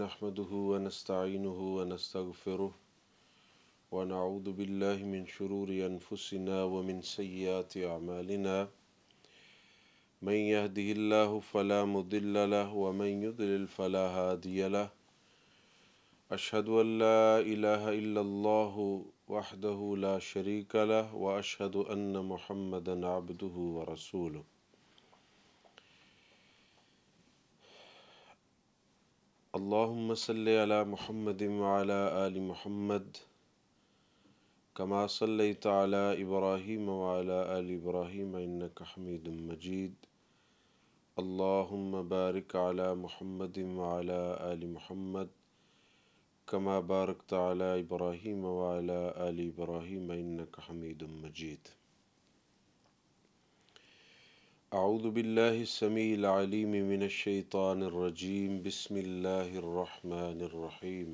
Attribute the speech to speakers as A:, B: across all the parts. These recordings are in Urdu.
A: نحمده ونستعينه ونستغفره ونعوذ بالله من شرور أنفسنا ومن سيئات أعمالنا من يهده الله فلا مضل له ومن يضلل فلا هادي له أشهد أن لا إله إلا الله وحده لا شريك له وأشهد أن محمدا عبده ورسوله اللهم صل على محمد وعلى آل محمد كما صليت على إبراهيم وعلى آل إبراهيم إنك حميد مجيد اللهم بارك على محمد وعلى آل محمد كما باركت على إبراهيم وعلى آل إبراهيم إنك حميد مجيد أعوذ بالله السميع العليم من الشيطان الرجيم بسم الله الرحمن الرحيم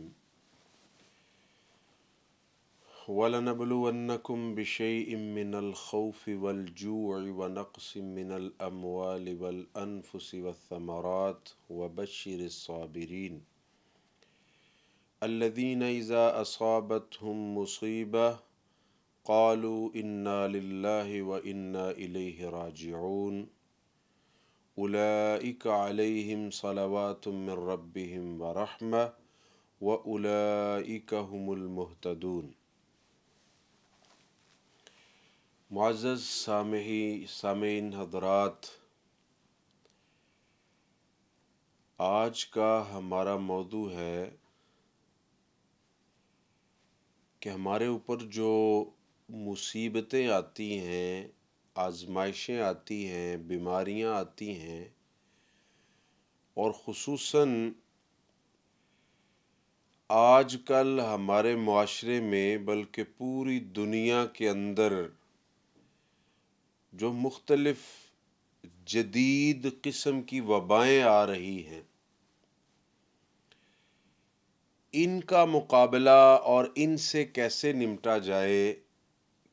A: وَلَنَبْلُوَنَّكُمْ بِشَيْءٍ مِّنَ الْخَوْفِ وَالْجُوعِ وَنَقْصٍ مِّنَ الْأَمْوَالِ وَالْأَنفُسِ وَالثَّمَرَاتِ وَبَشِّرِ الصَّابِرِينَ الَّذِينَ إِذَا أَصَابَتْهُم مُّصِيبَةٌ قالوا إنا لله وإنا إليه راجعون أولئك عليهم صلوات من ربهم ورحمة وأولئك هم المهتدون۔ معزز سامعین حضرات، آج کا ہمارا موضوع ہے کہ ہمارے اوپر جو مصیبتیں آتی ہیں، آزمائشیں آتی ہیں، بیماریاں آتی ہیں، اور خصوصاً آج کل ہمارے معاشرے میں بلکہ پوری دنیا کے اندر جو مختلف جدید قسم کی وبائیں آ رہی ہیں، ان کا مقابلہ اور ان سے کیسے نمٹا جائے،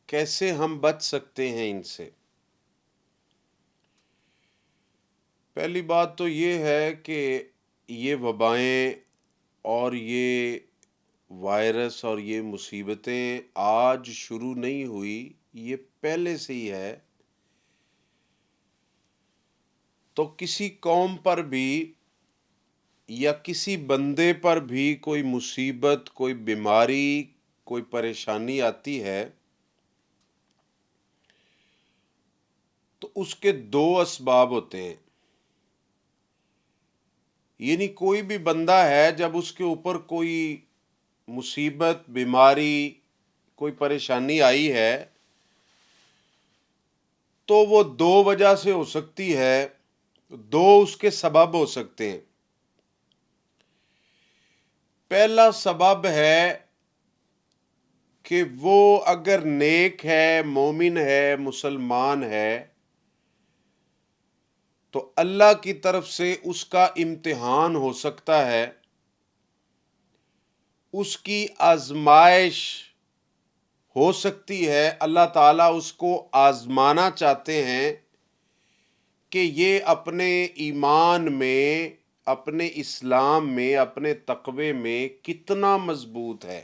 A: کیسے ہم بچ سکتے ہیں ان سے۔ پہلی بات تو یہ ہے کہ یہ وبائیں اور یہ وائرس اور یہ مصیبتیں آج شروع نہیں ہوئی، یہ پہلے سے ہی ہے۔ تو کسی قوم پر بھی یا کسی بندے پر بھی کوئی مصیبت، کوئی بیماری، کوئی پریشانی آتی ہے تو اس کے دو اسباب ہوتے ہیں۔ یعنی کوئی بھی بندہ ہے، جب اس کے اوپر کوئی مصیبت، بیماری، کوئی پریشانی آئی ہے تو وہ دو وجہ سے ہو سکتی ہے، دو اس کے سبب ہو سکتے ہیں۔ پہلا سبب ہے کہ وہ اگر نیک ہے، مومن ہے، مسلمان ہے تو اللہ کی طرف سے اس کا امتحان ہو سکتا ہے، اس کی آزمائش ہو سکتی ہے، اللہ تعالیٰ اس کو آزمانا چاہتے ہیں کہ یہ اپنے ایمان میں، اپنے اسلام میں، اپنے تقوی میں کتنا مضبوط ہے،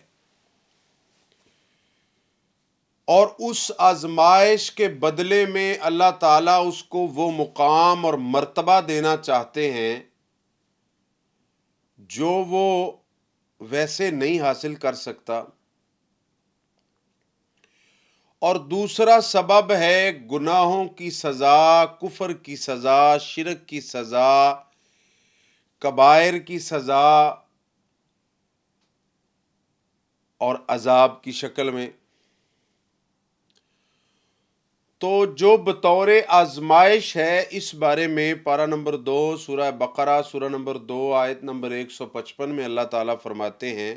A: اور اس آزمائش کے بدلے میں اللہ تعالیٰ اس کو وہ مقام اور مرتبہ دینا چاہتے ہیں جو وہ ویسے نہیں حاصل کر سکتا۔ اور دوسرا سبب ہے گناہوں کی سزا، کفر کی سزا، شرک کی سزا، کبائر کی سزا اور عذاب کی شکل میں۔ تو جو بطور آزمائش ہے، اس بارے میں پارہ نمبر 2 سورہ بقرہ، سورہ نمبر 2 آیت نمبر 155 میں اللہ تعالیٰ فرماتے ہیں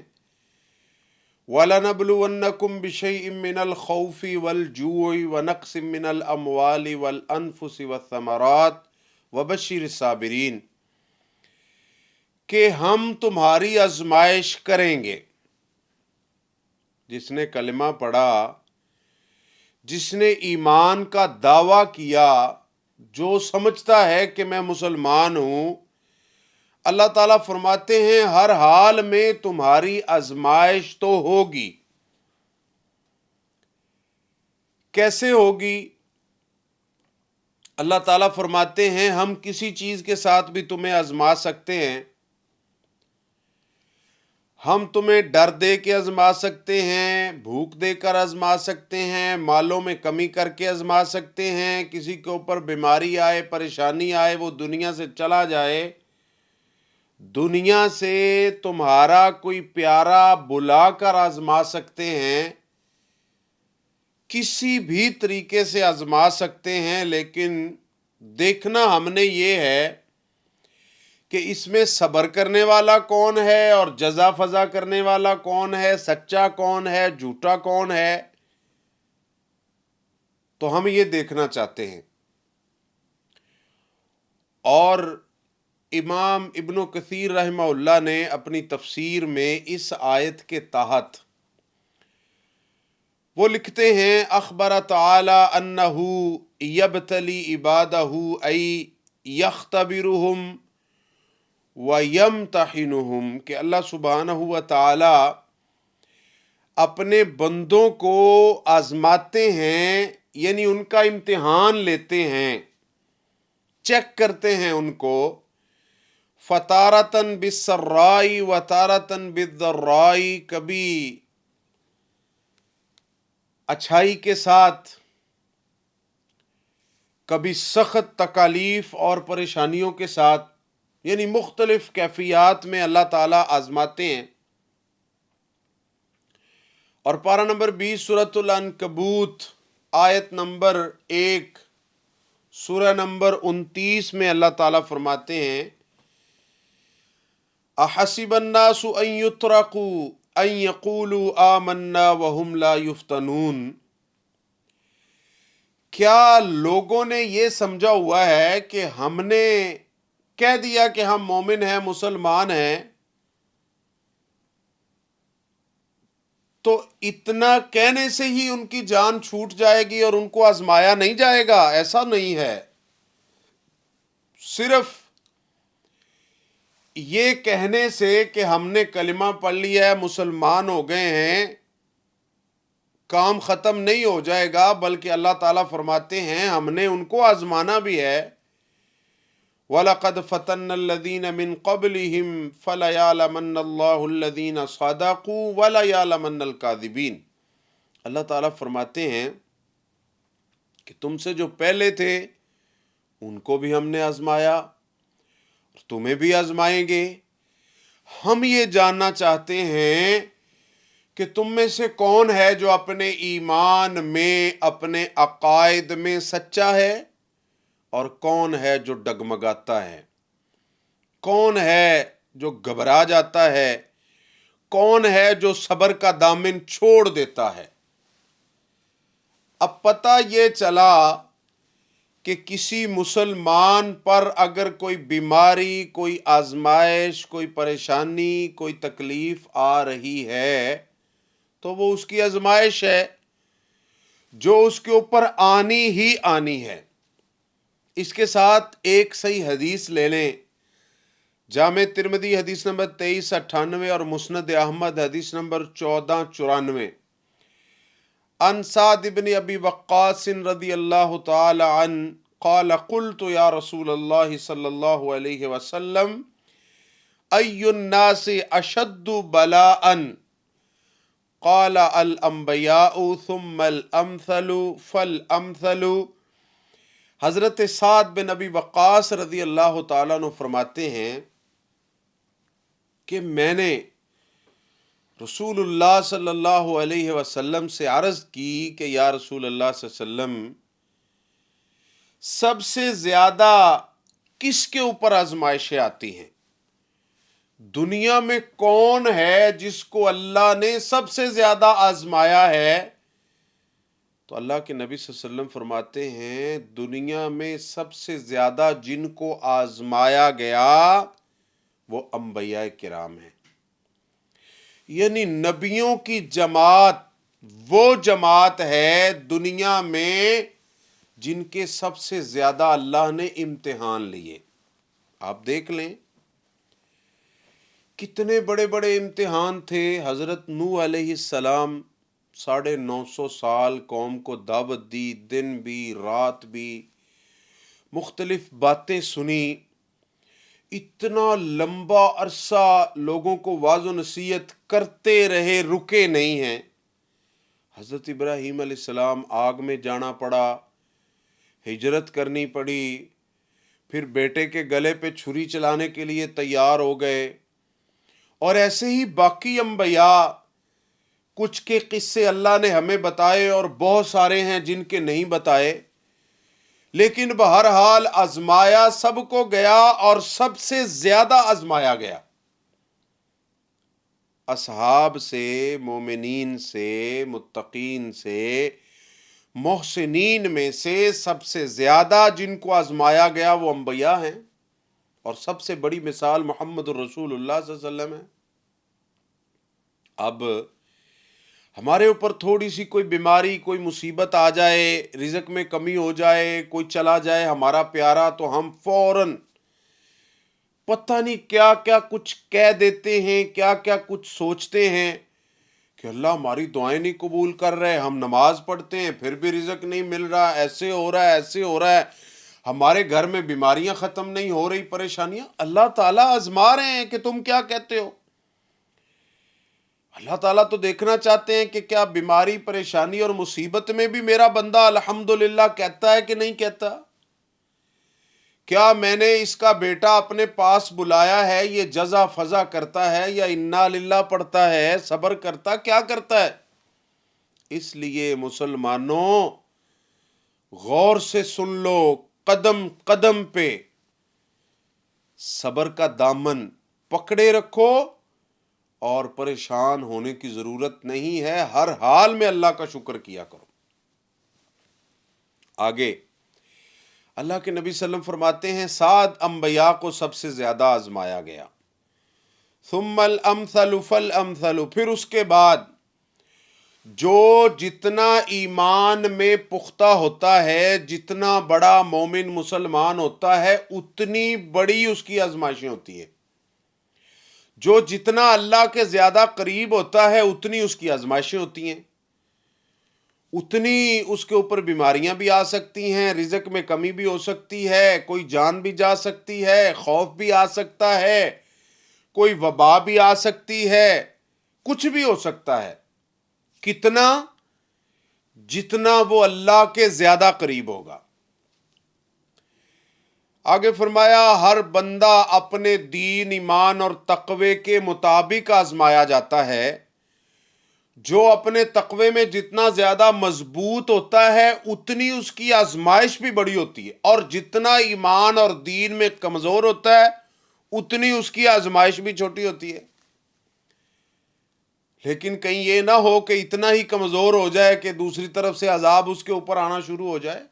A: وَلَنَبْلُوَنَّكُمْ بِشَيْءٍ مِّنَ الْخَوْفِ وَالْجُوعِ وَنَقْصٍ مِّنَ الْأَمْوَالِ وَالْأَنفُسِ وَالثَّمَرَاتِ وَبَشِّرِ الصَّابِرِينَ، کہ ہم تمہاری آزمائش کریں گے۔ جس نے کلمہ پڑھا، جس نے ایمان کا دعویٰ کیا، جو سمجھتا ہے کہ میں مسلمان ہوں، اللہ تعالیٰ فرماتے ہیں ہر حال میں تمہاری آزمائش تو ہوگی۔ کیسے ہوگی؟ اللہ تعالیٰ فرماتے ہیں ہم کسی چیز کے ساتھ بھی تمہیں آزما سکتے ہیں۔ ہم تمہیں ڈر دے کے آزما سکتے ہیں، بھوک دے کر آزما سکتے ہیں، مالوں میں کمی کر کے آزما سکتے ہیں، کسی کے اوپر بیماری آئے، پریشانی آئے، وہ دنیا سے چلا جائے، دنیا سے تمہارا کوئی پیارا بلا کر آزما سکتے ہیں، کسی بھی طریقے سے آزما سکتے ہیں، لیکن دیکھنا ہم نے یہ ہے کہ اس میں صبر کرنے والا کون ہے اور جزا فضا کرنے والا کون ہے، سچا کون ہے، جھوٹا کون ہے، تو ہم یہ دیکھنا چاہتے ہیں۔ اور امام ابن کثیر رحمہ اللہ نے اپنی تفسیر میں اس آیت کے تحت وہ لکھتے ہیں اخبر تعالی انہ یبتلی عبادہ ای یختبرہم وَيَمْتَحِنُهُمْ کہ اللہ سبحانہ و تعالی اپنے بندوں کو آزماتے ہیں، یعنی ان کا امتحان لیتے ہیں، چیک کرتے ہیں ان کو، فَتَارَةً بِالسَّرَّاءِ وَتَارَةً بِالضَّرَّاءِ کبھی اچھائی کے ساتھ، کبھی سخت تکالیف اور پریشانیوں کے ساتھ، یعنی مختلف کیفیات میں اللہ تعالیٰ آزماتے ہیں۔ اور پارہ نمبر 20 سورۃ العنکبوت آیت نمبر 1، سورہ نمبر 29 میں اللہ تعالیٰ فرماتے ہیں احسب الناس ان يتركوا ان يقولوا آمنا وهم لا يفتنون، کیا لوگوں نے یہ سمجھا ہوا ہے کہ ہم نے کہہ دیا کہ ہم مومن ہیں، مسلمان ہیں، تو اتنا کہنے سے ہی ان کی جان چھوٹ جائے گی اور ان کو آزمایا نہیں جائے گا؟ ایسا نہیں ہے۔ صرف یہ کہنے سے کہ ہم نے کلمہ پڑھ لیا ہے، مسلمان ہو گئے ہیں، کام ختم نہیں ہو جائے گا، بلکہ اللہ تعالیٰ فرماتے ہیں ہم نے ان کو آزمانا بھی ہے۔ وَلَقَدْ فَتَنَّ الَّذِينَ مِن قَبْلِهِمْ فَلَيَعْلَمَنَّ اللَّهُ الَّذِينَ صَدَقُوا وَلَيَعْلَمَنَّ الْكَاذِبِينَ۔ اللہ تعالیٰ فرماتے ہیں کہ تم سے جو پہلے تھے ان کو بھی ہم نے آزمایا، تمہیں بھی آزمائیں گے۔ ہم یہ جاننا چاہتے ہیں کہ تم میں سے کون ہے جو اپنے ایمان میں، اپنے عقائد میں سچا ہے، اور کون ہے جو ڈگمگاتا ہے، کون ہے جو گھبرا جاتا ہے، کون ہے جو صبر کا دامن چھوڑ دیتا ہے۔ اب پتہ یہ چلا کہ کسی مسلمان پر اگر کوئی بیماری، کوئی آزمائش، کوئی پریشانی، کوئی تکلیف آ رہی ہے تو وہ اس کی آزمائش ہے جو اس کے اوپر آنی ہی آنی ہے۔ اس کے ساتھ ایک صحیح حدیث لے لیں، جامع ترمذی حدیث نمبر 2398 اور مسند احمد حدیث نمبر 1494، عن سعد بن ابی وقاص رضی اللہ تعالی عنہ قال قلت یا رسول اللہ صلی اللہ علیہ وسلم ای الناس اشد بلاء قال الانبیاء ثم الامثل فالامثل۔ حضرت سعد بن ابی وقاص رضی اللہ تعالیٰ عنہ فرماتے ہیں کہ میں نے رسول اللہ صلی اللہ علیہ وسلم سے عرض کی کہ یا رسول اللہ صلی اللہ علیہ وسلم، سب سے زیادہ کس کے اوپر آزمائشیں آتی ہیں؟ دنیا میں کون ہے جس کو اللہ نے سب سے زیادہ آزمایا ہے؟ تو اللہ کے نبی صلی اللہ علیہ وسلم فرماتے ہیں دنیا میں سب سے زیادہ جن کو آزمایا گیا وہ انبیاء کرام ہیں، یعنی نبیوں کی جماعت وہ جماعت ہے دنیا میں جن کے سب سے زیادہ اللہ نے امتحان لیے۔ آپ دیکھ لیں کتنے بڑے بڑے امتحان تھے. حضرت نوح علیہ السلام 950 سال قوم کو دعوت دی، دن بھی رات بھی مختلف باتیں سنی، اتنا لمبا عرصہ لوگوں کو واعظ و نصیحت کرتے رہے، رکے نہیں ہیں. حضرت ابراہیم علیہ السلام آگ میں جانا پڑا، ہجرت کرنی پڑی، پھر بیٹے کے گلے پہ چھری چلانے کے لیے تیار ہو گئے. اور ایسے ہی باقی انبیاء، کچھ کے قصے اللہ نے ہمیں بتائے اور بہت سارے ہیں جن کے نہیں بتائے، لیکن بہرحال آزمایا سب کو گیا اور سب سے زیادہ آزمایا گیا. اصحاب سے، مومنین سے، متقین سے، محسنین میں سے سب سے زیادہ جن کو آزمایا گیا وہ انبیاء ہیں، اور سب سے بڑی مثال محمد الرسول اللہ صلی اللہ علیہ وسلم ہے. اب ہمارے اوپر تھوڑی سی کوئی بیماری، کوئی مصیبت آ جائے، رزق میں کمی ہو جائے، کوئی چلا جائے ہمارا پیارا، تو ہم فوراً پتہ نہیں کیا کیا کچھ کہہ دیتے ہیں، کیا کیا کچھ سوچتے ہیں کہ اللہ ہماری دعائیں نہیں قبول کر رہے، ہم نماز پڑھتے ہیں پھر بھی رزق نہیں مل رہا، ایسے ہو رہا ہے، ایسے ہو رہا ہے، ہمارے گھر میں بیماریاں ختم نہیں ہو رہی، پریشانیاں. اللہ تعالیٰ آزما رہے ہیں کہ تم کیا کہتے ہو. اللہ تعالیٰ تو دیکھنا چاہتے ہیں کہ کیا بیماری، پریشانی اور مصیبت میں بھی میرا بندہ الحمدللہ کہتا ہے کہ نہیں کہتا. کیا میں نے اس کا بیٹا اپنے پاس بلایا ہے، یہ جزا فضا کرتا ہے یا انا للہ پڑھتا ہے، صبر کرتا، کیا کرتا ہے. اس لیے مسلمانوں غور سے سن لو، قدم قدم پہ صبر کا دامن پکڑے رکھو، اور پریشان ہونے کی ضرورت نہیں ہے، ہر حال میں اللہ کا شکر کیا کرو. آگے اللہ کے نبی صلی اللہ علیہ وسلم فرماتے ہیں 7 انبیاء کو سب سے زیادہ آزمایا گیا. ثم الامثل فالامثل، پھر اس کے بعد جو جتنا ایمان میں پختہ ہوتا ہے، جتنا بڑا مومن مسلمان ہوتا ہے، اتنی بڑی اس کی آزمائشیں ہوتی ہیں. جو جتنا اللہ کے زیادہ قریب ہوتا ہے اتنی اس کی آزمائشیں ہوتی ہیں، اتنی اس کے اوپر بیماریاں بھی آ سکتی ہیں، رزق میں کمی بھی ہو سکتی ہے، کوئی جان بھی جا سکتی ہے، خوف بھی آ سکتا ہے، کوئی وبا بھی آ سکتی ہے، کچھ بھی ہو سکتا ہے. کتنا؟ جتنا وہ اللہ کے زیادہ قریب ہوگا. آگے فرمایا ہر بندہ اپنے دین، ایمان اور تقوی کے مطابق آزمایا جاتا ہے. جو اپنے تقوی میں جتنا زیادہ مضبوط ہوتا ہے اتنی اس کی آزمائش بھی بڑی ہوتی ہے، اور جتنا ایمان اور دین میں کمزور ہوتا ہے اتنی اس کی آزمائش بھی چھوٹی ہوتی ہے. لیکن کہیں یہ نہ ہو کہ اتنا ہی کمزور ہو جائے کہ دوسری طرف سے عذاب اس کے اوپر آنا شروع ہو جائے.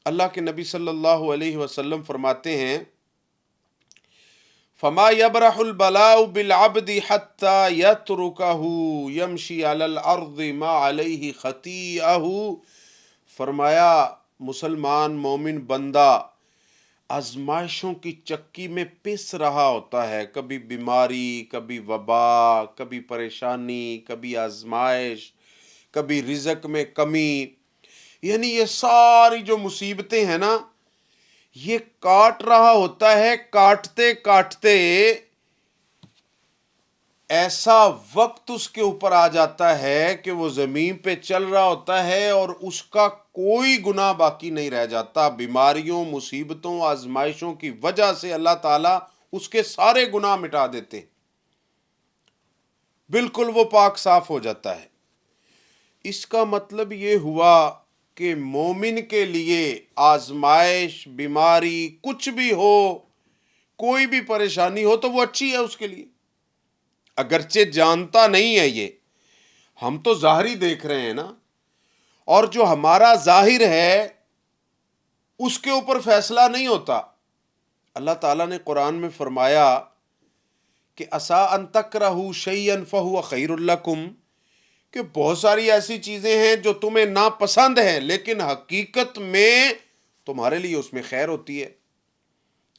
A: اللہ کے نبی صلی اللہ علیہ وسلم فرماتے ہیں فما يبرح البلاء بالعبد حتى يتركه يمشي على الارض ما عليه خطيئه. فرمایا مسلمان مومن بندہ آزمائشوں کی چکی میں پس رہا ہوتا ہے، کبھی بیماری، کبھی وبا، کبھی پریشانی، کبھی آزمائش، کبھی رزق میں کمی. یعنی یہ ساری جو مصیبتیں ہیں نا، یہ کاٹ رہا ہوتا ہے، کاٹتے کاٹتے ایسا وقت اس کے اوپر آ جاتا ہے کہ وہ زمین پہ چل رہا ہوتا ہے اور اس کا کوئی گناہ باقی نہیں رہ جاتا. بیماریوں، مصیبتوں، آزمائشوں کی وجہ سے اللہ تعالیٰ اس کے سارے گناہ مٹا دیتے ہیں، بالکل وہ پاک صاف ہو جاتا ہے. اس کا مطلب یہ ہوا کہ مومن کے لیے آزمائش، بیماری، کچھ بھی ہو، کوئی بھی پریشانی ہو تو وہ اچھی ہے اس کے لیے. اگرچہ جانتا نہیں ہے، یہ ہم تو ظاہری دیکھ رہے ہیں نا، اور جو ہمارا ظاہر ہے اس کے اوپر فیصلہ نہیں ہوتا. اللہ تعالیٰ نے قرآن میں فرمایا کہ عسیٰ ان تکرہوا شیئا فہو خیر لکم، کہ بہت ساری ایسی چیزیں ہیں جو تمہیں ناپسند ہیں لیکن حقیقت میں تمہارے لیے اس میں خیر ہوتی ہے،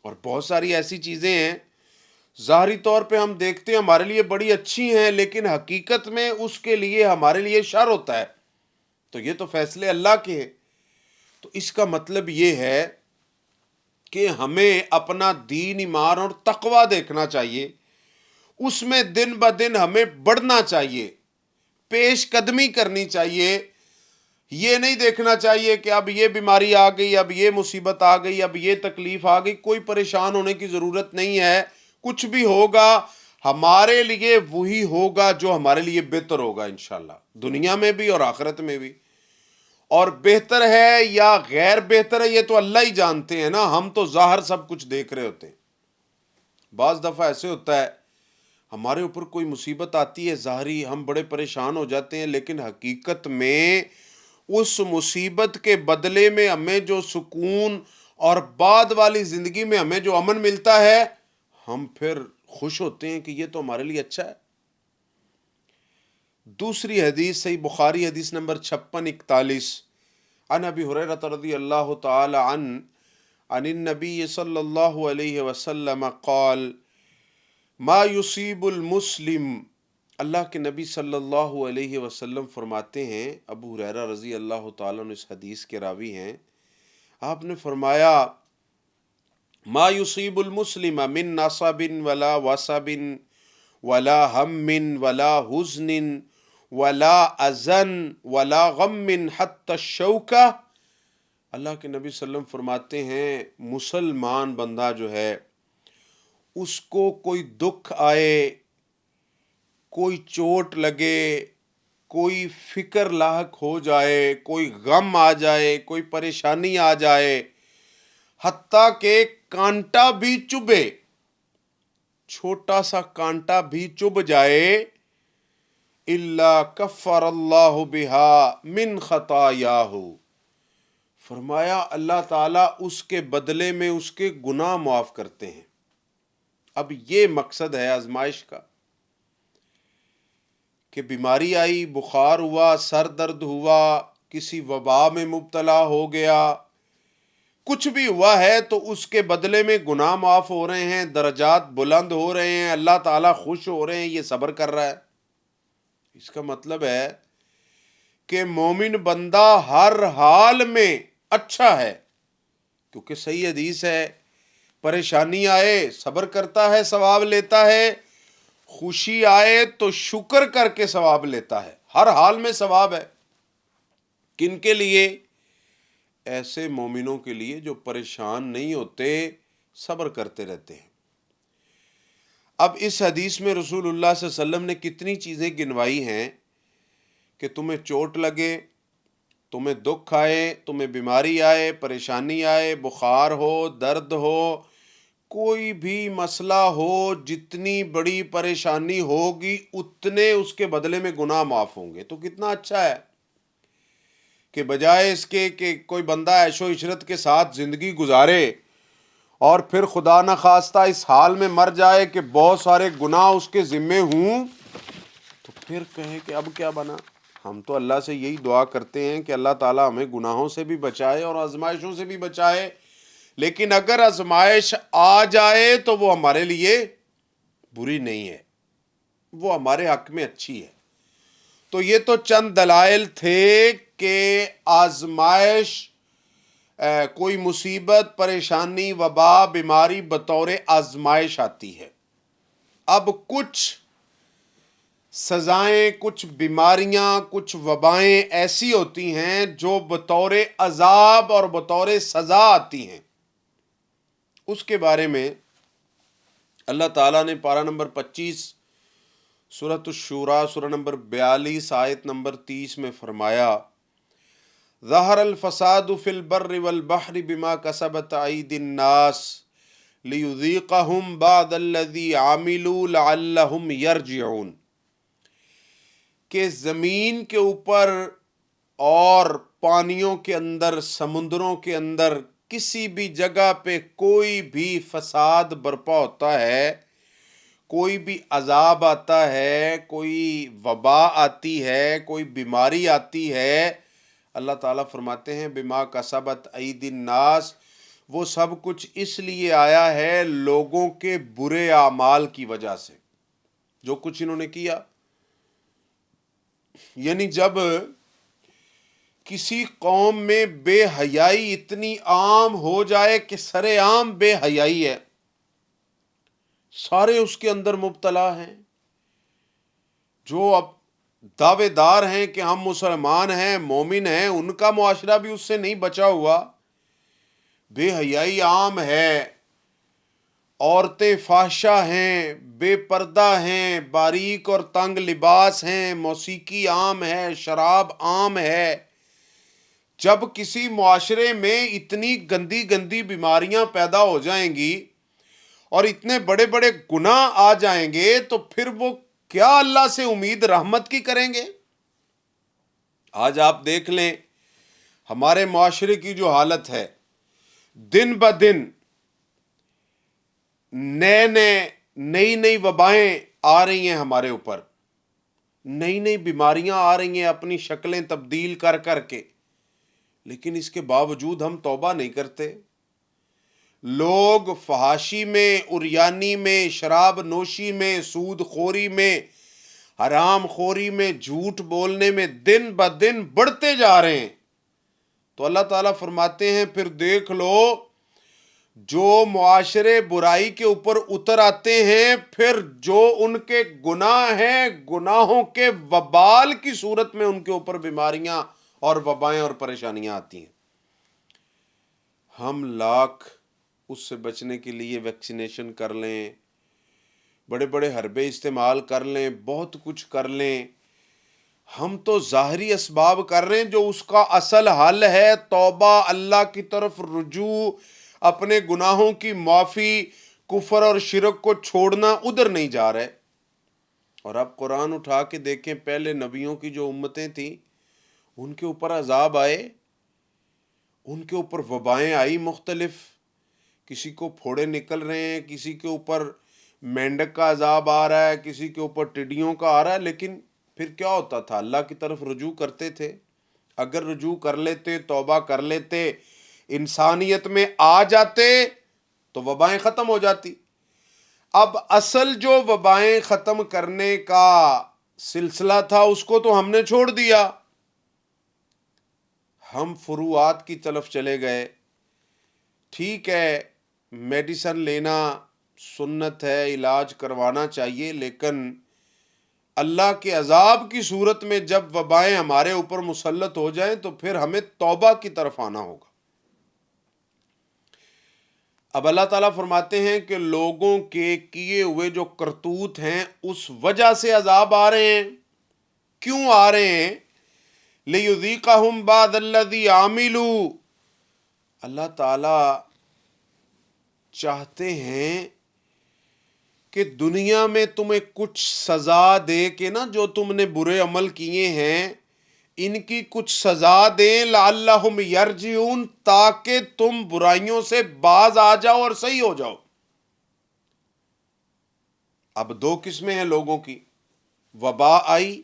A: اور بہت ساری ایسی چیزیں ہیں ظاہری طور پہ ہم دیکھتے ہیں ہمارے لیے بڑی اچھی ہیں، لیکن حقیقت میں اس کے لیے ہمارے لیے شر ہوتا ہے، تو یہ تو فیصلے اللہ کے ہیں۔ تو اس کا مطلب یہ ہے کہ ہمیں اپنا دین، ایمان اور تقوی دیکھنا چاہیے، اس میں دن بدن ہمیں بڑھنا چاہیے، پیش قدمی کرنی چاہیے۔ یہ نہیں دیکھنا چاہیے کہ اب یہ بیماری آ گئی، اب یہ مصیبت آ گئی، اب یہ تکلیف آ گئی، کوئی پریشان ہونے کی ضرورت نہیں ہے۔ کچھ بھی ہوگا ہمارے لیے وہی ہوگا جو ہمارے لیے بہتر ہوگا انشاءاللہ، دنیا میں بھی اور آخرت میں بھی۔ اور بہتر ہے یا غیر بہتر ہے یہ تو اللہ ہی جانتے ہیں نا، ہم تو ظاہر سب کچھ دیکھ رہے ہوتے ہیں۔ بعض دفعہ ایسے ہوتا ہے ہمارے اوپر کوئی مصیبت آتی ہے ظاہری، ہم بڑے پریشان ہو جاتے ہیں، لیکن حقیقت میں اس مصیبت کے بدلے میں ہمیں جو سکون اور بعد والی زندگی میں ہمیں جو امن ملتا ہے، ہم پھر خوش ہوتے ہیں کہ یہ تو ہمارے لیے اچھا ہے۔ دوسری حدیث صحیح بخاری حدیث نمبر 5641 عن ابی ہریرہ رضی اللہ تعالی عنہ عن النبی صلی اللہ علیہ وسلم قال ما یصیب المسلم، اللہ کے نبی صلی اللہ علیہ وسلم فرماتے ہیں، ابو ہریرہ رضی اللہ تعالیٰ عنہ اس حدیث کے راوی ہیں، آپ نے فرمایا ما یصیب المسلم من نصب ولا وصب ولا ہم ولا حزن ولا اذن ولا غم حتی الشوکہ، اللہ کے نبی صلی اللہ علیہ وسلم فرماتے ہیں مسلمان بندہ جو ہے اس کو کوئی دکھ آئے، کوئی چوٹ لگے، کوئی فکر لاحق ہو جائے، کوئی غم آ جائے، کوئی پریشانی آ جائے، حتیٰ کہ کانٹا بھی چبھے، چھوٹا سا کانٹا بھی چبھ جائے، الا کفر اللہ بہا من خطایاہ، فرمایا اللہ تعالیٰ اس کے بدلے میں اس کے گناہ معاف کرتے ہیں۔ اب یہ مقصد ہے آزمائش کا کہ بیماری آئی، بخار ہوا، سر درد ہوا، کسی وبا میں مبتلا ہو گیا، کچھ بھی ہوا ہے تو اس کے بدلے میں گناہ معاف ہو رہے ہیں، درجات بلند ہو رہے ہیں، اللہ تعالیٰ خوش ہو رہے ہیں، یہ صبر کر رہا ہے۔ اس کا مطلب ہے کہ مومن بندہ ہر حال میں اچھا ہے، کیونکہ صحیح حدیث ہے پریشانی آئے صبر کرتا ہے ثواب لیتا ہے، خوشی آئے تو شکر کر کے ثواب لیتا ہے، ہر حال میں ثواب ہے۔ کن کے لیے؟ ایسے مومنوں کے لیے جو پریشان نہیں ہوتے، صبر کرتے رہتے ہیں۔ اب اس حدیث میں رسول اللہ صلی اللہ علیہ وسلم نے کتنی چیزیں گنوائی ہیں کہ تمہیں چوٹ لگے، تمہیں دکھ آئے، تمہیں بیماری آئے، پریشانی آئے، بخار ہو، درد ہو، کوئی بھی مسئلہ ہو، جتنی بڑی پریشانی ہوگی اتنے اس کے بدلے میں گناہ معاف ہوں گے۔ تو کتنا اچھا ہے کہ بجائے اس کے کہ کوئی بندہ عیش و عشرت کے ساتھ زندگی گزارے اور پھر خدا نخواستہ اس حال میں مر جائے کہ بہت سارے گناہ اس کے ذمے ہوں، تو پھر کہے کہ اب کیا بنا۔ ہم تو اللہ سے یہی دعا کرتے ہیں کہ اللہ تعالیٰ ہمیں گناہوں سے بھی بچائے اور آزمائشوں سے بھی بچائے، لیکن اگر آزمائش آ جائے تو وہ ہمارے لیے بری نہیں ہے، وہ ہمارے حق میں اچھی ہے۔ تو یہ تو چند دلائل تھے کہ آزمائش، کوئی مصیبت، پریشانی، وبا، بیماری بطور آزمائش آتی ہے۔ اب کچھ سزائیں، کچھ بیماریاں، کچھ وبائیں ایسی ہوتی ہیں جو بطور عذاب اور بطور سزا آتی ہیں۔ اس کے بارے میں اللہ تعالیٰ نے پارہ نمبر 25 سورۃ الشورى سورہ نمبر 42 آیت نمبر 30 میں فرمایا ظہر الفساد فی البر والبحر بما کسبت ایدی الناس لیذیقہم بعض الذی عملوا لعلہم یرجعون، کہ زمین کے اوپر اور پانیوں کے اندر، سمندروں کے اندر، کسی بھی جگہ پہ کوئی بھی فساد برپا ہوتا ہے، کوئی بھی عذاب آتا ہے، کوئی وبا آتی ہے، کوئی بیماری آتی ہے، اللہ تعالیٰ فرماتے ہیں بما کسبت ایدی الناس، وہ سب کچھ اس لیے آیا ہے لوگوں کے برے اعمال کی وجہ سے، جو کچھ انہوں نے کیا. یعنی جب کسی قوم میں بے حیائی اتنی عام ہو جائے کہ سر عام بے حیائی ہے، سارے اس کے اندر مبتلا ہیں، جو اب دعوے دار ہیں کہ ہم مسلمان ہیں مومن ہیں، ان کا معاشرہ بھی اس سے نہیں بچا ہوا. بے حیائی عام ہے، عورتیں فحشہ ہیں، بے پردہ ہیں، باریک اور تنگ لباس ہیں، موسیقی عام ہے، شراب عام ہے. جب کسی معاشرے میں اتنی گندی گندی بیماریاں پیدا ہو جائیں گی اور اتنے بڑے بڑے گناہ آ جائیں گے تو پھر وہ کیا اللہ سے امید رحمت کی کریں گے؟ آج آپ دیکھ لیں ہمارے معاشرے کی جو حالت ہے، دن بدن نئی نئی وبائیں آ رہی ہیں ہمارے اوپر، نئی نئی بیماریاں آ رہی ہیں اپنی شکلیں تبدیل کر کر کے، لیکن اس کے باوجود ہم توبہ نہیں کرتے. لوگ فحاشی میں، عریانی میں، شراب نوشی میں، سود خوری میں، حرام خوری میں، جھوٹ بولنے میں دن بدن بڑھتے جا رہے ہیں. تو اللہ تعالیٰ فرماتے ہیں پھر دیکھ لو، جو معاشرے برائی کے اوپر اتر آتے ہیں، پھر جو ان کے گناہ ہیں، گناہوں کے وبال کی صورت میں ان کے اوپر بیماریاں اور وبائیں اور پریشانیاں آتی ہیں. ہم لاکھ اس سے بچنے کے لیے ویکسینیشن کر لیں، بڑے بڑے حربے استعمال کر لیں، بہت کچھ کر لیں، ہم تو ظاہری اسباب کر رہے ہیں، جو اس کا اصل حل ہے توبہ، اللہ کی طرف رجوع، اپنے گناہوں کی معافی، کفر اور شرک کو چھوڑنا، ادھر نہیں جا رہے. اور اب قرآن اٹھا کے دیکھیں، پہلے نبیوں کی جو امتیں تھیں ان کے اوپر عذاب آئے، ان کے اوپر وبائیں آئی مختلف، کسی کو پھوڑے نکل رہے ہیں، کسی کے اوپر مینڈک کا عذاب آ رہا ہے، کسی کے اوپر ٹڈیوں کا آ رہا ہے، لیکن پھر کیا ہوتا تھا؟ اللہ کی طرف رجوع کرتے تھے. اگر رجوع کر لیتے، توبہ کر لیتے، انسانیت میں آ جاتے تو وبائیں ختم ہو جاتی. اب اصل جو وبائیں ختم کرنے کا سلسلہ تھا اس کو تو ہم نے چھوڑ دیا، ہم فروعات کی طرف چلے گئے. ٹھیک ہے، میڈیسن لینا سنت ہے، علاج کروانا چاہیے، لیکن اللہ کے عذاب کی صورت میں جب وبائیں ہمارے اوپر مسلط ہو جائیں تو پھر ہمیں توبہ کی طرف آنا ہوگا. اب اللہ تعالیٰ فرماتے ہیں کہ لوگوں کے کیے ہوئے جو کرتوت ہیں اس وجہ سے عذاب آ رہے ہیں. کیوں آ رہے ہیں؟ لِيُذِيقَهُمْ بَعْضَ الَّذِي عَمِلُوا. اللہ تعالیٰ چاہتے ہیں کہ دنیا میں تمہیں کچھ سزا دے کے نا، جو تم نے برے عمل کیے ہیں ان کی کچھ سزا دیں، لعلہم یرجعون، تاکہ تم برائیوں سے باز آ جاؤ اور صحیح ہو جاؤ. اب دو قسمیں ہیں لوگوں کی، وبا آئی،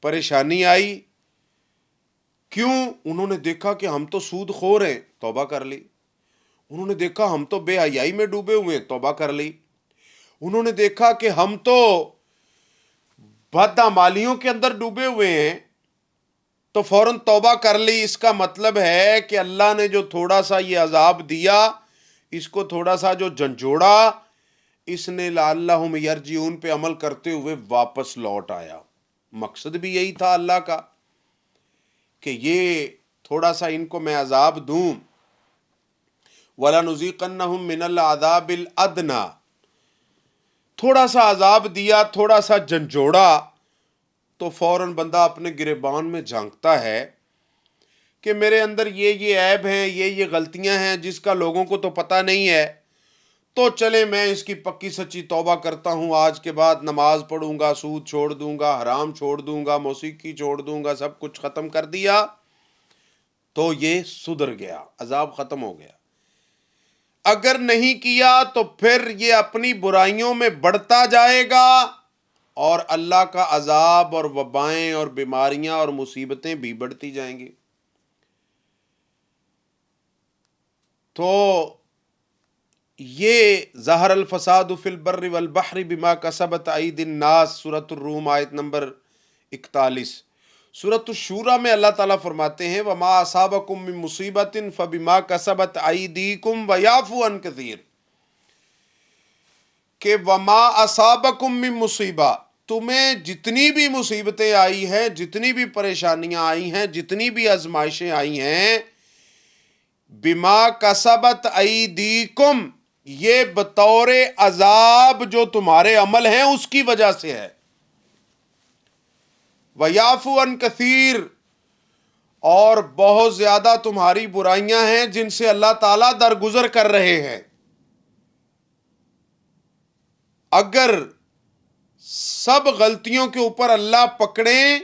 A: پریشانی آئی. کیوں؟ انہوں نے دیکھا کہ ہم تو سود خور ہیں، توبہ کر لی. انہوں نے دیکھا ہم تو بے حیائی میں ڈوبے ہوئے ہیں، توبہ کر لی. انہوں نے دیکھا کہ ہم تو بدعمالیوں کے اندر ڈوبے ہوئے ہیں تو فوراً توبہ کر لی. اس کا مطلب ہے کہ اللہ نے جو تھوڑا سا یہ عذاب دیا، اس کو تھوڑا سا جو جھنجھوڑا، اس نے لعلہم یرجعون پہ عمل کرتے ہوئے واپس لوٹ آیا. مقصد بھی یہی تھا اللہ کا کہ یہ تھوڑا سا ان کو میں عذاب دوں. وَلَنُذِيقَنَّهُم مِّنَ الْعَذَابِ الْأَدْنَىٰ، تھوڑا سا عذاب دیا، تھوڑا سا جھنجھوڑا تو فوراً بندہ اپنے گریبان میں جھانکتا ہے کہ میرے اندر یہ عیب ہیں، یہ غلطیاں ہیں جس کا لوگوں کو تو پتہ نہیں ہے، تو چلے میں اس کی پکی سچی توبہ کرتا ہوں، آج کے بعد نماز پڑھوں گا، سود چھوڑ دوں گا، حرام چھوڑ دوں گا، موسیقی چھوڑ دوں گا، سب کچھ ختم کر دیا تو یہ سدھر گیا، عذاب ختم ہو گیا. اگر نہیں کیا تو پھر یہ اپنی برائیوں میں بڑھتا جائے گا اور اللہ کا عذاب اور وبائیں اور بیماریاں اور مصیبتیں بھی بڑھتی جائیں گی. تو یہ ظہر الفساد فی البر والبحر بما کسبت ایدی الناس، سورۃ الروم آیت نمبر 41۔ سورۃ الشورى میں اللہ تعالیٰ فرماتے ہیں وما اصابکم من مصیبت فبما کسبت ایدیکم ویعفو عن کثیر، کہ وما اصابکم من مصیبہ، تمہیں جتنی بھی مصیبتیں آئی ہیں، جتنی بھی پریشانیاں آئی ہیں، جتنی بھی آزمائشیں آئی ہیں، بما کسبت ایدیکم، یہ بطور عذاب جو تمہارے عمل ہیں اس کی وجہ سے ہے، وَيَعْفُو عَنْ كَثِيرٍ، اور بہت زیادہ تمہاری برائیاں ہیں جن سے اللہ تعالیٰ درگزر کر رہے ہیں۔ اگر سب غلطیوں کے اوپر اللہ پکڑیں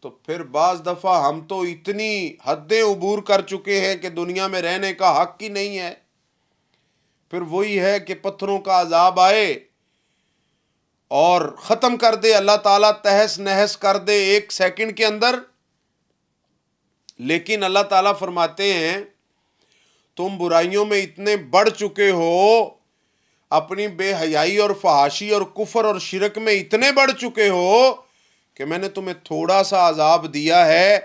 A: تو پھر بعض دفعہ ہم تو اتنی حدیں عبور کر چکے ہیں کہ دنیا میں رہنے کا حق ہی نہیں ہے۔ پھر وہی ہے کہ پتھروں کا عذاب آئے اور ختم کر دے، اللہ تعالیٰ تہس نہس کر دے 1 سیکنڈ کے اندر۔ لیکن اللہ تعالیٰ فرماتے ہیں تم برائیوں میں اتنے بڑھ چکے ہو، اپنی بے حیائی اور فحاشی اور کفر اور شرک میں اتنے بڑھ چکے ہو کہ میں نے تمہیں تھوڑا سا عذاب دیا ہے،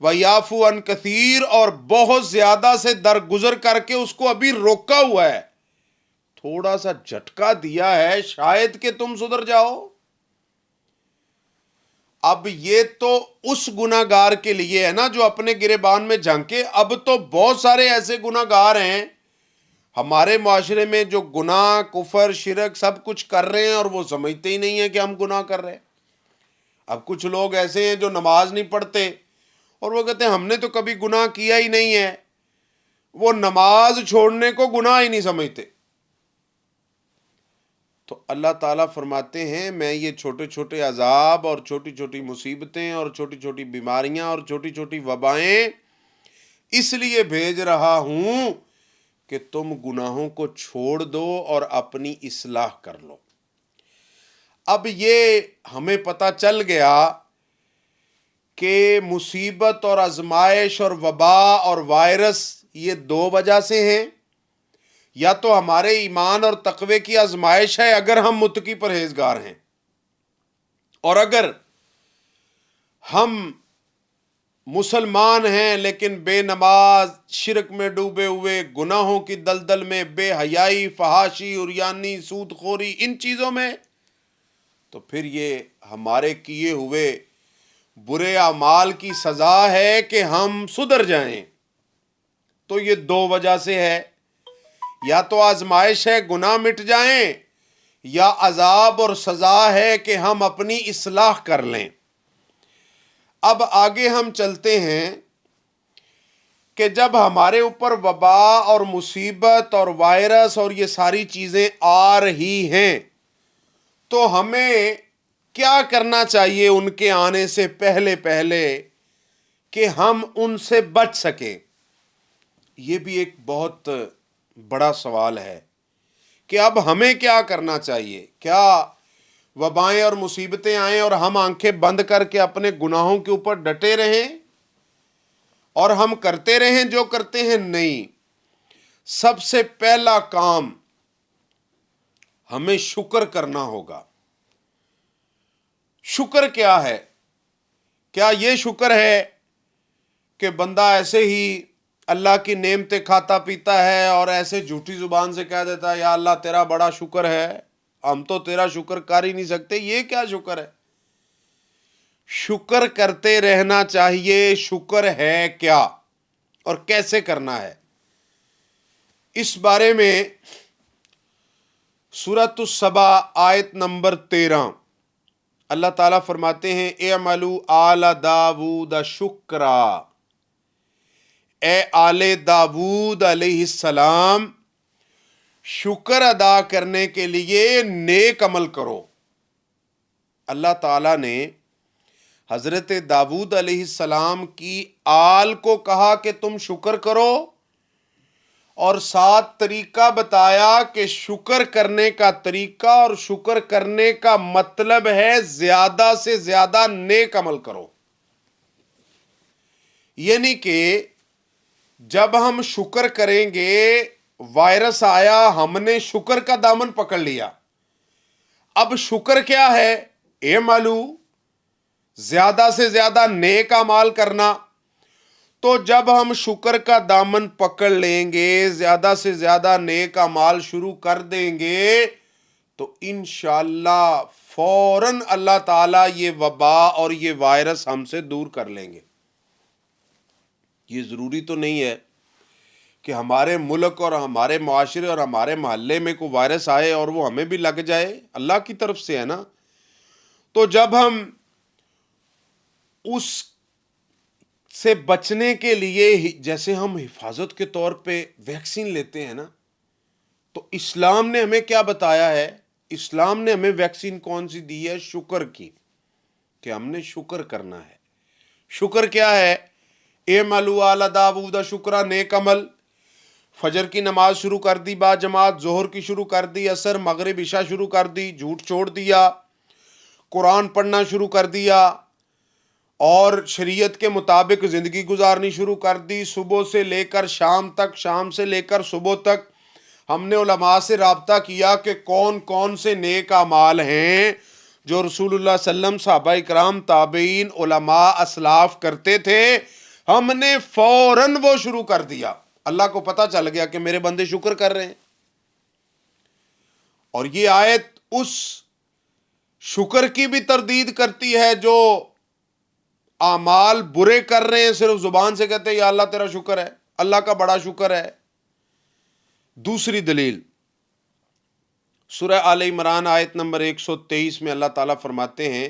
A: وَيَعْفُو عَنْ كَثِيرٍ، اور بہت زیادہ سے درگزر کر کے اس کو ابھی روکا ہوا ہے، تھوڑا سا جھٹکا دیا ہے شاید کہ تم سدھر جاؤ۔ اب یہ تو اس گناہگار کے لیے ہے نا جو اپنے گریبان میں جھانکے، اب تو بہت سارے ایسے گناہگار ہیں ہمارے معاشرے میں جو گناہ، کفر، شرک سب کچھ کر رہے ہیں اور وہ سمجھتے ہی نہیں ہیں کہ ہم گناہ کر رہے ہیں۔ اب کچھ لوگ ایسے ہیں جو نماز نہیں پڑھتے اور وہ کہتے ہیں ہم نے تو کبھی گناہ کیا ہی نہیں ہے، وہ نماز چھوڑنے کو گناہ ہی نہیں سمجھتے۔ تو اللہ تعالیٰ فرماتے ہیں میں یہ چھوٹے چھوٹے عذاب اور چھوٹی چھوٹی مصیبتیں اور چھوٹی چھوٹی بیماریاں اور چھوٹی چھوٹی وبائیں اس لیے بھیج رہا ہوں کہ تم گناہوں کو چھوڑ دو اور اپنی اصلاح کر لو۔ اب یہ ہمیں پتہ چل گیا کہ مصیبت اور آزمائش اور وبا اور وائرس یہ 2 وجہ سے ہیں، یا تو ہمارے ایمان اور تقوی کی آزمائش ہے اگر ہم متقی پرہیزگار ہیں، اور اگر ہم مسلمان ہیں لیکن بے نماز، شرک میں ڈوبے ہوئے، گناہوں کی دلدل میں، بے حیائی، فحاشی، عریانی، سود خوری، ان چیزوں میں، تو پھر یہ ہمارے کیے ہوئے برے اعمال کی سزا ہے کہ ہم سدھر جائیں۔ تو یہ 2 وجہ سے ہے، یا تو آزمائش ہے گناہ مٹ جائیں، یا عذاب اور سزا ہے کہ ہم اپنی اصلاح کر لیں۔ اب آگے ہم چلتے ہیں کہ جب ہمارے اوپر وبا اور مصیبت اور وائرس اور یہ ساری چیزیں آ رہی ہیں تو ہمیں کیا کرنا چاہیے ان کے آنے سے پہلے کہ ہم ان سے بچ سکیں؟ یہ بھی ایک بہت بڑا سوال ہے کہ اب ہمیں کیا کرنا چاہیے۔ کیا وبائیں اور مصیبتیں آئیں اور ہم آنکھیں بند کر کے اپنے گناہوں کے اوپر ڈٹے رہیں اور ہم کرتے رہیں جو کرتے ہیں؟ نہیں، سب سے پہلا کام ہمیں شکر کرنا ہوگا۔ شکر کیا ہے؟ کیا یہ شکر ہے کہ بندہ ایسے ہی اللہ کی نعمتیں کھاتا پیتا ہے اور ایسے جھوٹی زبان سے کہہ دیتا ہے یا اللہ تیرا بڑا شکر ہے، ہم تو تیرا شکر کر ہی نہیں سکتے؟ یہ کیا شکر ہے؟ شکر کرتے رہنا چاہیے۔ شکر ہے کیا اور کیسے کرنا ہے، اس بارے میں سورۃ السبا آیت نمبر 13 اللہ تعالیٰ فرماتے ہیں اعملوا آل داود شکرا، اے آل داود علیہ السلام شکر ادا کرنے کے لیے نیک عمل کرو۔ اللہ تعالیٰ نے حضرت داود علیہ السلام کی آل کو کہا کہ تم شکر کرو، اور ساتھ طریقہ بتایا کہ شکر کرنے کا طریقہ اور شکر کرنے کا مطلب ہے زیادہ سے زیادہ نیک عمل کرو۔ یعنی کہ جب ہم شکر کریں گے، وائرس آیا، ہم نے شکر کا دامن پکڑ لیا. اب شکر کیا ہے؟ اعملوا، زیادہ سے زیادہ نیک اعمال کرنا. تو جب ہم شکر کا دامن پکڑ لیں گے، زیادہ سے زیادہ نیک اعمال شروع کر دیں گے، تو انشاءاللہ فوراً اللہ تعالیٰ یہ وبا اور یہ وائرس ہم سے دور کر لیں گے. یہ ضروری تو نہیں ہے کہ ہمارے ملک اور ہمارے معاشرے اور ہمارے محلے میں کوئی وائرس آئے اور وہ ہمیں بھی لگ جائے، اللہ کی طرف سے ہے نا. تو جب ہم اس سے بچنے کے لیے، جیسے ہم حفاظت کے طور پہ ویکسین لیتے ہیں نا، تو اسلام نے ہمیں کیا بتایا ہے؟ اسلام نے ہمیں ویکسین کون سی دی ہے؟ شکر کی، کہ ہم نے شکر کرنا ہے. شکر کیا ہے؟ اعملوا آل داؤد شکرا، نیک عمل. فجر کی نماز شروع کر دی با جماعت، ظہر کی شروع کر دی، عصر مغرب عشاء شروع کر دی، جھوٹ چھوڑ دیا، قرآن پڑھنا شروع کر دیا، اور شریعت کے مطابق زندگی گزارنی شروع کر دی. صبح سے لے کر شام تک، شام سے لے کر صبح تک ہم نے علماء سے رابطہ کیا کہ کون کون سے نیک اعمال ہیں جو رسول اللہ صلی اللہ علیہ وسلم، صحابہ کرام، تابعین، علماء، اسلاف کرتے تھے. ہم نے فوراً وہ شروع کر دیا. اللہ کو پتہ چل گیا کہ میرے بندے شکر کر رہے ہیں. اور یہ آیت اس شکر کی بھی تردید کرتی ہے جو اعمال برے کر رہے ہیں، صرف زبان سے کہتے ہیں یا اللہ تیرا شکر ہے، اللہ کا بڑا شکر ہے. دوسری دلیل سورہ آل عمران آیت نمبر 123 میں اللہ تعالیٰ فرماتے ہیں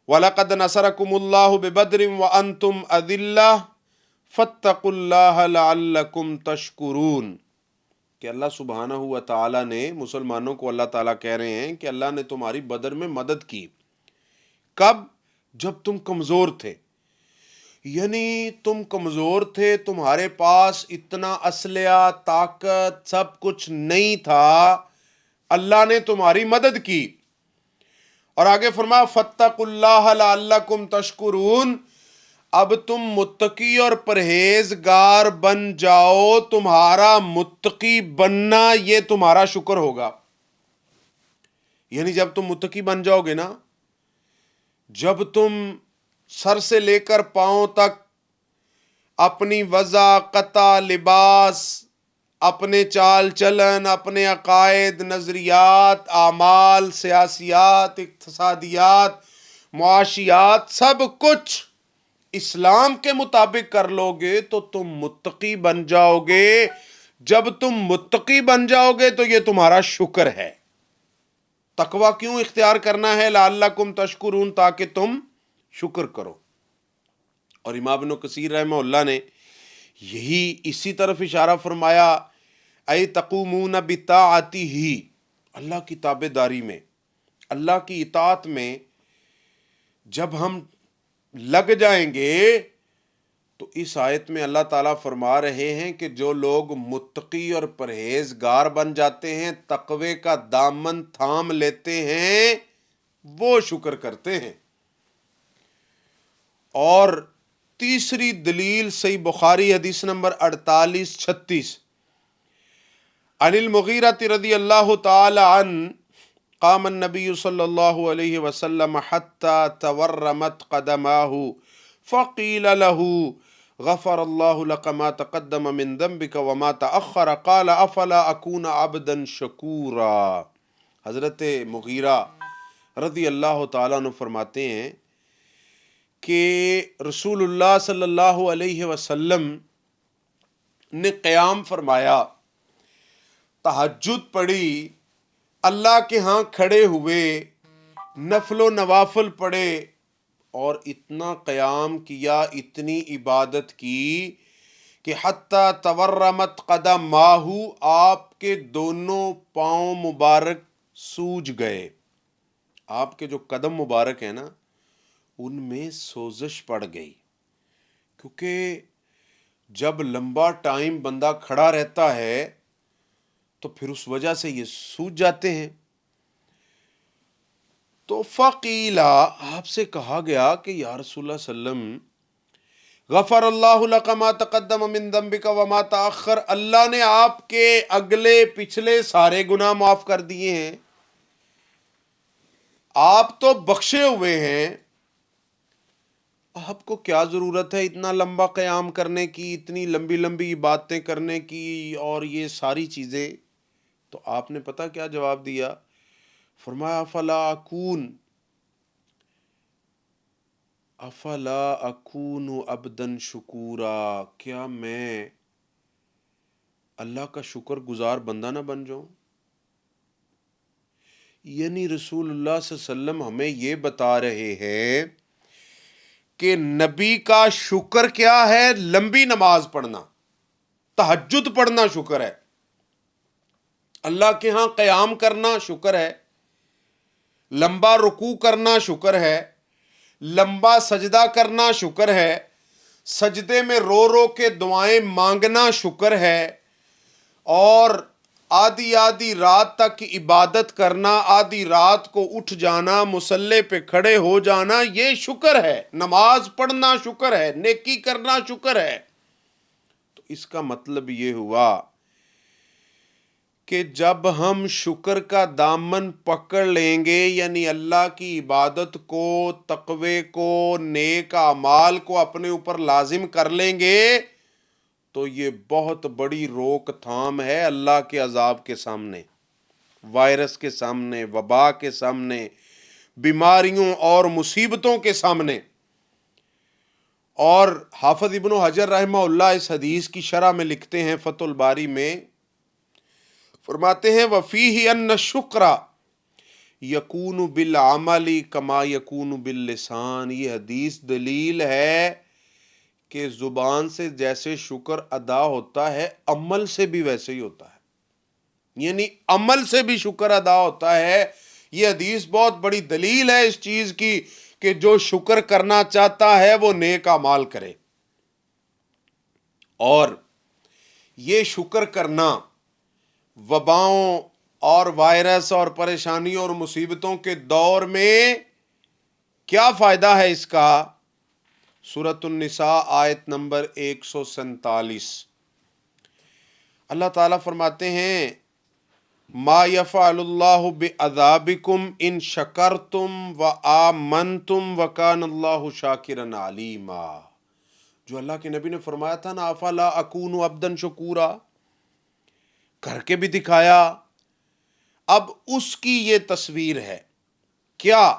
A: وَلَقَدْ نَصَرَكُمُ اللَّهُ بِبَدْرٍ وَأَنْتُمْ أَذِلَّةٌ فَاتَّقُوا اللَّهَ لَعَلَّكُمْ تَشْكُرُونَ، کہ اللہ سبحانہ و تعالیٰ نے مسلمانوں کو، اللہ تعالیٰ کہہ رہے ہیں کہ اللہ نے تمہاری بدر میں مدد کی. کب؟ جب تم کمزور تھے. یعنی تم کمزور تھے، تمہارے پاس اتنا اسلحہ، طاقت، سب کچھ نہیں تھا، اللہ نے تمہاری مدد کی. اور آگے فرمایا فَاتَّقُوا اللَّهَ لَعَلَّكُمْ تَشْكُرُونَ، اب تم متقی اور پرہیزگار بن جاؤ. تمہارا متقی بننا یہ تمہارا شکر ہوگا. یعنی جب تم متقی بن جاؤ گے نا، جب تم سر سے لے کر پاؤں تک اپنی وضع، قطع، لباس، اپنے چال چلن، اپنے عقائد، نظریات، اعمال، سیاسیات، اقتصادیات، معاشیات، سب کچھ اسلام کے مطابق کر لو گے تو تم متقی بن جاؤ گے. جب تم متقی بن جاؤ گے تو یہ تمہارا شکر ہے. تقوی کیوں اختیار کرنا ہے؟ لعلکم تشکرون، تاکہ تم شکر کرو. اور امام ابن کثیر رحمہ اللہ نے یہی اسی طرف اشارہ فرمایا اے تقومون بطاعتہ، اللہ کی تابع داری میں، اللہ کی اطاعت میں جب ہم لگ جائیں گے تو اس آیت میں اللہ تعالیٰ فرما رہے ہیں کہ جو لوگ متقی اور پرہیزگار بن جاتے ہیں، تقوی کا دامن تھام لیتے ہیں، وہ شکر کرتے ہیں. اور تیسری دلیل صحیح بخاری حدیث نمبر 4836 عن المغیرہ رضی اللہ تعالی عنہ قام النبی صلی اللہ علیہ وسلم حتی تورمت قدماہ فقیل له غفر اللہ لک ما تقدم من ذنبک وما تأخر قال افلا اکون عبدا شکورا. حضرت مغیرہ رضی اللہ تعالیٰ عنہ فرماتے ہیں کہ رسول اللہ صلی اللہ علیہ وسلم نے قیام فرمایا، تہجد پڑھی، اللہ کے ہاں کھڑے ہوئے، نفل و نوافل پڑھے، اور اتنا قیام کیا، اتنی عبادت کی کہ حتی تورمت قدماہ، آپ کے دونوں پاؤں مبارک سوج گئے. آپ کے جو قدم مبارک ہیں نا، ان میں سوزش پڑ گئی، کیونکہ جب لمبا ٹائم بندہ کھڑا رہتا ہے تو پھر اس وجہ سے یہ سوج جاتے ہیں. تو فقیلا، آپ سے کہا گیا کہ یا رسول اللہ صلی اللہ علیہ وسلم غفر اللہ لک ما تقدم من ذنبک وما تأخر، اللہ نے آپ کے اگلے پچھلے سارے گناہ معاف کر دیے ہیں، آپ تو بخشے ہوئے ہیں، آپ کو کیا ضرورت ہے اتنا لمبا قیام کرنے کی، اتنی لمبی لمبی باتیں کرنے کی اور یہ ساری چیزیں؟ تو آپ نے پتہ کیا جواب دیا؟ فرمایا افلا اکون عبدا شکورا، کیا میں اللہ کا شکر گزار بندہ نہ بن جاؤں؟ یعنی رسول اللہ صلی اللہ علیہ وسلم ہمیں یہ بتا رہے ہیں کہ نبی کا شکر کیا ہے؟ لمبی نماز پڑھنا، تہجد پڑھنا شکر ہے، اللہ کے ہاں قیام کرنا شکر ہے، لمبا رکوع کرنا شکر ہے، لمبا سجدہ کرنا شکر ہے، سجدے میں رو رو کے دعائیں مانگنا شکر ہے، اور آدھی آدھی رات تک عبادت کرنا، آدھی رات کو اٹھ جانا، مصلی پہ کھڑے ہو جانا، یہ شکر ہے، نماز پڑھنا شکر ہے، نیکی کرنا شکر ہے۔ تو اس کا مطلب یہ ہوا کہ جب ہم شکر کا دامن پکڑ لیں گے، یعنی اللہ کی عبادت کو، تقوی کو، نیک اعمال کو اپنے اوپر لازم کر لیں گے، تو یہ بہت بڑی روک تھام ہے اللہ کے عذاب کے سامنے، وائرس کے سامنے، وبا کے سامنے، بیماریوں اور مصیبتوں کے سامنے۔ اور حافظ ابن حجر رحمہ اللہ اس حدیث کی شرح میں لکھتے ہیں فتح الباری میں، فرماتے ہیں وَفِيهِ أَنَّ الشُّكْرَ يَكُونُ بِالْعَمَلِ كَمَا يَكُونُ بِاللِّسَانِ، یہ حدیث دلیل ہے کہ زبان سے جیسے شکر ادا ہوتا ہے، عمل سے بھی ویسے ہی ہوتا ہے، یعنی عمل سے بھی شکر ادا ہوتا ہے۔ یہ حدیث بہت بڑی دلیل ہے اس چیز کی کہ جو شکر کرنا چاہتا ہے وہ نیک اعمال کرے، اور یہ شکر کرنا وباؤں اور وائرس اور پریشانیوں اور مصیبتوں کے دور میں کیا فائدہ ہے اس کا؟ سورۃ النساء آیت نمبر 147، اللہ تعالیٰ فرماتے ہیں ما یفعل اللہ بعذابکم ان شکرتم وآمنتم وکان اللہ شاکرا علیما۔ جو اللہ کے نبی نے فرمایا تھا نا افلا اکون عبدا شکورا، کر کے بھی دکھایا، اب اس کی یہ تصویر ہے۔ کیا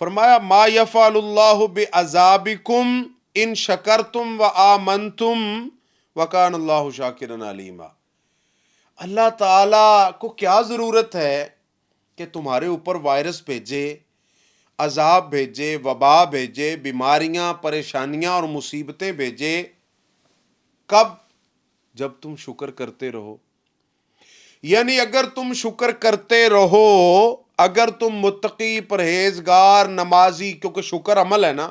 A: فرمایا؟ ما یفعل اللہ بعذابکم ان شکرتم وآمنتم وکان اللہ شاکرا علیما۔ اللہ تعالیٰ کو کیا ضرورت ہے کہ تمہارے اوپر وائرس بھیجے، عذاب بھیجے، وبا بھیجے، بیماریاں، پریشانیاں اور مصیبتیں بھیجے؟ کب؟ جب تم شکر کرتے رہو۔ یعنی اگر تم شکر کرتے رہو، اگر تم متقی، پرہیزگار، نمازی، کیونکہ شکر عمل ہے نا،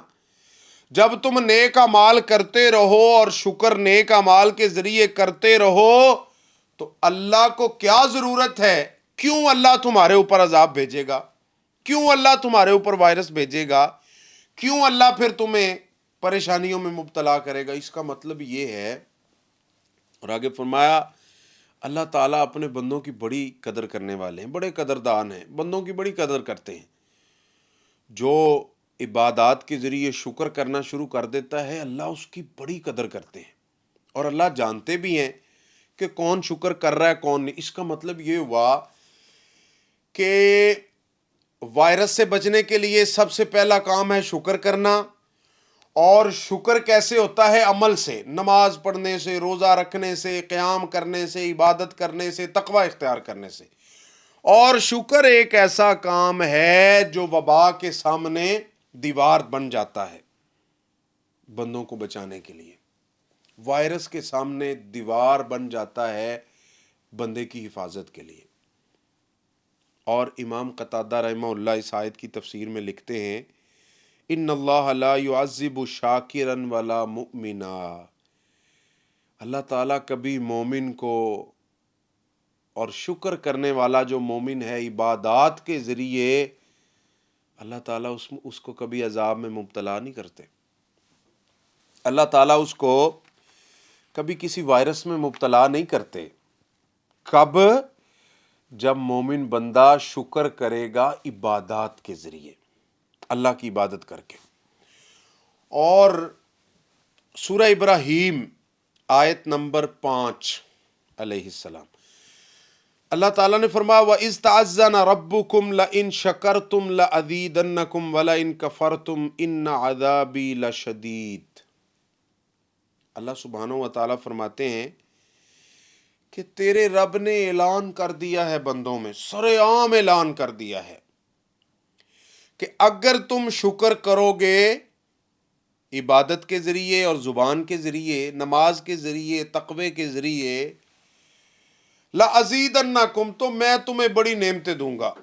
A: جب تم نیک اعمال کرتے رہو اور شکر نیک اعمال کے ذریعے کرتے رہو، تو اللہ کو کیا ضرورت ہے؟ کیوں اللہ تمہارے اوپر عذاب بھیجے گا؟ کیوں اللہ تمہارے اوپر وائرس بھیجے گا؟ کیوں اللہ پھر تمہیں پریشانیوں میں مبتلا کرے گا؟ اس کا مطلب یہ ہے، اور آگے فرمایا اللہ تعالیٰ اپنے بندوں کی بڑی قدر کرنے والے ہیں، بڑے قدردان ہیں، بندوں کی بڑی قدر کرتے ہیں۔ جو عبادات کے ذریعے شکر کرنا شروع کر دیتا ہے، اللہ اس کی بڑی قدر کرتے ہیں، اور اللہ جانتے بھی ہیں کہ کون شکر کر رہا ہے کون نہیں۔ اس کا مطلب یہ ہوا کہ وائرس سے بچنے کے لیے سب سے پہلا کام ہے شکر کرنا، اور شکر کیسے ہوتا ہے؟ عمل سے، نماز پڑھنے سے، روزہ رکھنے سے، قیام کرنے سے، عبادت کرنے سے، تقوی اختیار کرنے سے۔ اور شکر ایک ایسا کام ہے جو وبا کے سامنے دیوار بن جاتا ہے بندوں کو بچانے کے لیے، وائرس کے سامنے دیوار بن جاتا ہے بندے کی حفاظت کے لیے۔ اور امام قتادہ رحمہ اللہ اس آیت کی تفسیر میں لکھتے ہیں ان اللہ لا يعذب شاکرا ولا مؤمنا، اللہ تعالیٰ کبھی مومن کو، اور شکر کرنے والا جو مومن ہے عبادات کے ذریعے، اللہ تعالیٰ اس کو کبھی عذاب میں مبتلا نہیں کرتے۔ اللہ تعالیٰ اس کو کبھی کسی وائرس میں مبتلا نہیں کرتے. کب؟ جب مومن بندہ شکر کرے گا عبادات کے ذریعے، اللہ کی عبادت کر کے. اور سورہ ابراہیم آیت نمبر 5 علیہ السلام، اللہ تعالیٰ نے فرمایا وَإِذْ تَعَذَّنَ رَبُّكُمْ لَئِن شَكَرْتُمْ لَأَزِيدَنَّكُمْ وَلَئِن كَفَرْتُمْ إِنَّ عَذَابِي لَشَدِيدٌ. اللہ سبحانہ و تعالیٰ فرماتے ہیں کہ تیرے رب نے اعلان کر دیا ہے بندوں میں، سر عام اعلان کر دیا ہے کہ اگر تم شکر کرو گے عبادت کے ذریعے اور زبان کے ذریعے، نماز کے ذریعے، تقوی کے ذریعے، لَأَزِيدَنَّكُمْ، تو میں تمہیں بڑی نعمتیں دوں گا،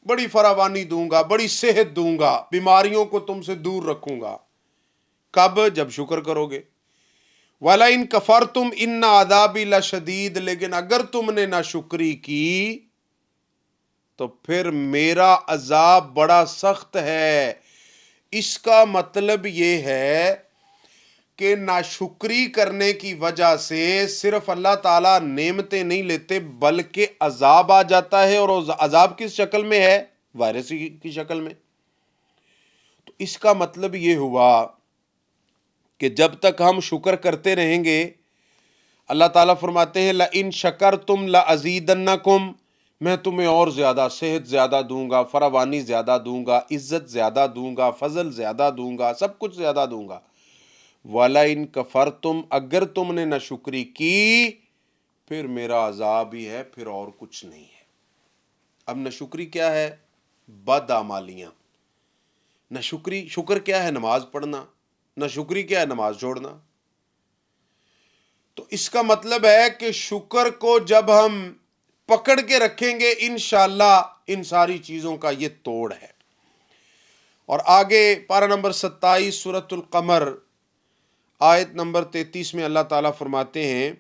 A: بڑی فراوانی دوں گا، بڑی صحت دوں گا، بیماریوں کو تم سے دور رکھوں گا. کب؟ جب شکر کرو گے. وَلَئِن كَفَرْتُمْ إِنَّ عَذَابِي لَشَدِيدٌ، لیکن اگر تم نے ناشکری کی تو پھر میرا عذاب بڑا سخت ہے. اس کا مطلب یہ ہے کہ ناشکری کرنے کی وجہ سے صرف اللہ تعالیٰ نعمتیں نہیں لیتے بلکہ عذاب آ جاتا ہے. اور عذاب کس شکل میں ہے؟ وائرس کی شکل میں. تو اس کا مطلب یہ ہوا کہ جب تک ہم شکر کرتے رہیں گے، اللہ تعالیٰ فرماتے ہیں لَإِن شَكَرْتُمْ لَأَزِيدَنَّكُمْ، میں تمہیں اور زیادہ صحت زیادہ دوں گا، فراوانی زیادہ دوں گا، عزت زیادہ دوں گا، فضل زیادہ دوں گا، سب کچھ زیادہ دوں گا. وَلَئِن كَفَرْتُمْ، اگر تم نے ناشکری کی پھر میرا عذاب ہی ہے، پھر اور کچھ نہیں ہے. اب ناشکری کیا ہے؟ بدعمالیاں. ناشکری، شکر کیا ہے؟ نماز پڑھنا. ناشکری کیا ہے؟ نماز چھوڑنا. تو اس کا مطلب ہے کہ شکر کو جب ہم پکڑ کے رکھیں گے انشاءاللہ ان ساری چیزوں کا یہ توڑ ہے. اور آگے پارہ نمبر 27 سورۃ القمر آیت نمبر 33 میں اللہ تعالیٰ فرماتے ہیں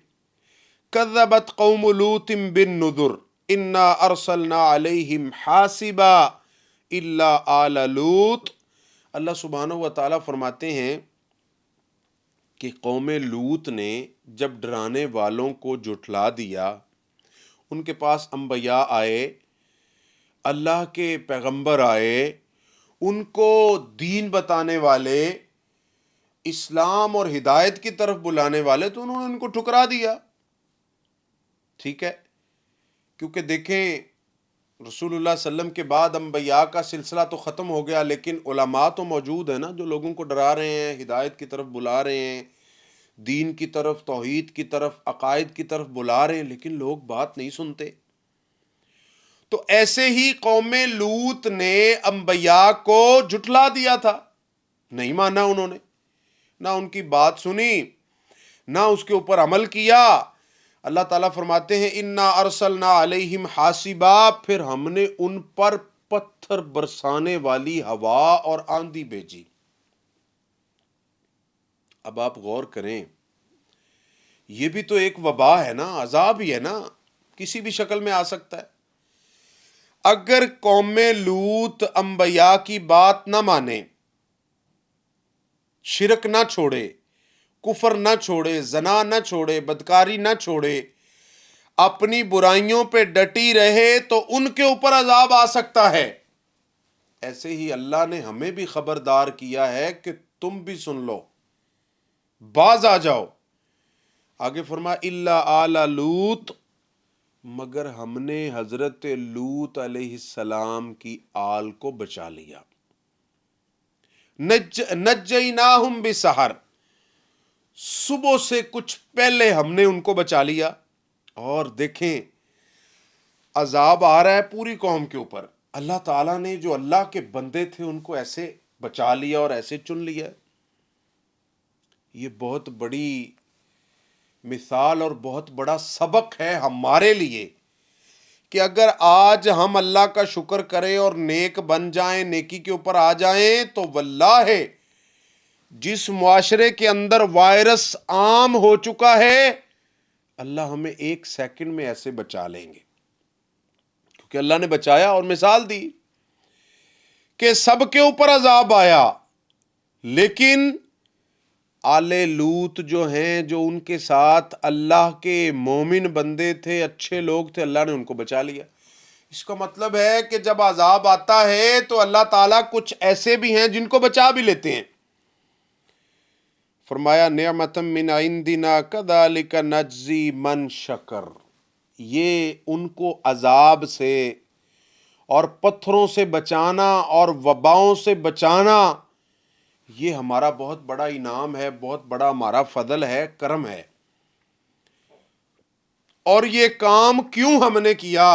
A: کذبت قوم لوط بالنذر انا ارسلنا علیہم حاسبا الا آل لوط. اللہ سبحانہ و تعالیٰ فرماتے ہیں کہ قوم لوط نے جب ڈرانے والوں کو جھٹلا دیا، ان کے پاس انبیاء آئے، اللہ کے پیغمبر آئے، ان کو دین بتانے والے، اسلام اور ہدایت کی طرف بلانے والے، تو انہوں نے ان کو ٹھکرا دیا. ٹھیک ہے، کیونکہ دیکھیں رسول اللہ صلی اللہ علیہ وسلم کے بعد انبیاء کا سلسلہ تو ختم ہو گیا، لیکن علماء تو موجود ہیں نا، جو لوگوں کو ڈرا رہے ہیں، ہدایت کی طرف بلا رہے ہیں، دین کی طرف، توحید کی طرف، عقائد کی طرف بلا رہے ہیں، لیکن لوگ بات نہیں سنتے. تو ایسے ہی قوم لوط نے انبیاء کو جھٹلا دیا تھا، نہیں مانا انہوں نے، نہ ان کی بات سنی، نہ اس کے اوپر عمل کیا. اللہ تعالیٰ فرماتے ہیں انا ارسلنا علیہم حاسبا، پھر ہم نے ان پر پتھر برسانے والی ہوا اور آندھی بھیجی. اب آپ غور کریں، یہ بھی تو ایک وبا ہے نا، عذاب ہی ہے نا، کسی بھی شکل میں آ سکتا ہے. اگر قوم لوط انبیاء کی بات نہ مانے، شرک نہ چھوڑے، کفر نہ چھوڑے، زنا نہ چھوڑے، بدکاری نہ چھوڑے، اپنی برائیوں پہ ڈٹی رہے تو ان کے اوپر عذاب آ سکتا ہے. ایسے ہی اللہ نے ہمیں بھی خبردار کیا ہے کہ تم بھی سن لو، باز آ جاؤ. آگے فرمایا الا آل لوط، مگر ہم نے حضرت لوط علیہ السلام کی آل کو بچا لیا. نجیناہم بسحر، صبح سے کچھ پہلے ہم نے ان کو بچا لیا. اور دیکھیں عذاب آ رہا ہے پوری قوم کے اوپر، اللہ تعالیٰ نے جو اللہ کے بندے تھے ان کو ایسے بچا لیا اور ایسے چن لیا. یہ بہت بڑی مثال اور بہت بڑا سبق ہے ہمارے لیے کہ اگر آج ہم اللہ کا شکر کریں اور نیک بن جائیں، نیکی کے اوپر آ جائیں، تو واللہ جس معاشرے کے اندر وائرس عام ہو چکا ہے، اللہ ہمیں 1 سیکنڈ میں ایسے بچا لیں گے، کیونکہ اللہ نے بچایا. اور مثال دی کہ سب کے اوپر عذاب آیا، لیکن آل لوط جو ہیں، جو ان کے ساتھ اللہ کے مومن بندے تھے، اچھے لوگ تھے، اللہ نے ان کو بچا لیا۔ اس کا مطلب ہے کہ جب عذاب آتا ہے تو اللہ تعالیٰ کچھ ایسے بھی ہیں جن کو بچا بھی لیتے ہیں۔ فرمایا نعمت من عندنا کذالک نجزی من شکر، یہ ان کو عذاب سے اور پتھروں سے بچانا اور وباؤں سے بچانا، یہ ہمارا بہت بڑا انعام ہے، بہت بڑا ہمارا فضل ہے، کرم ہے۔ اور یہ کام کیوں ہم نے کیا؟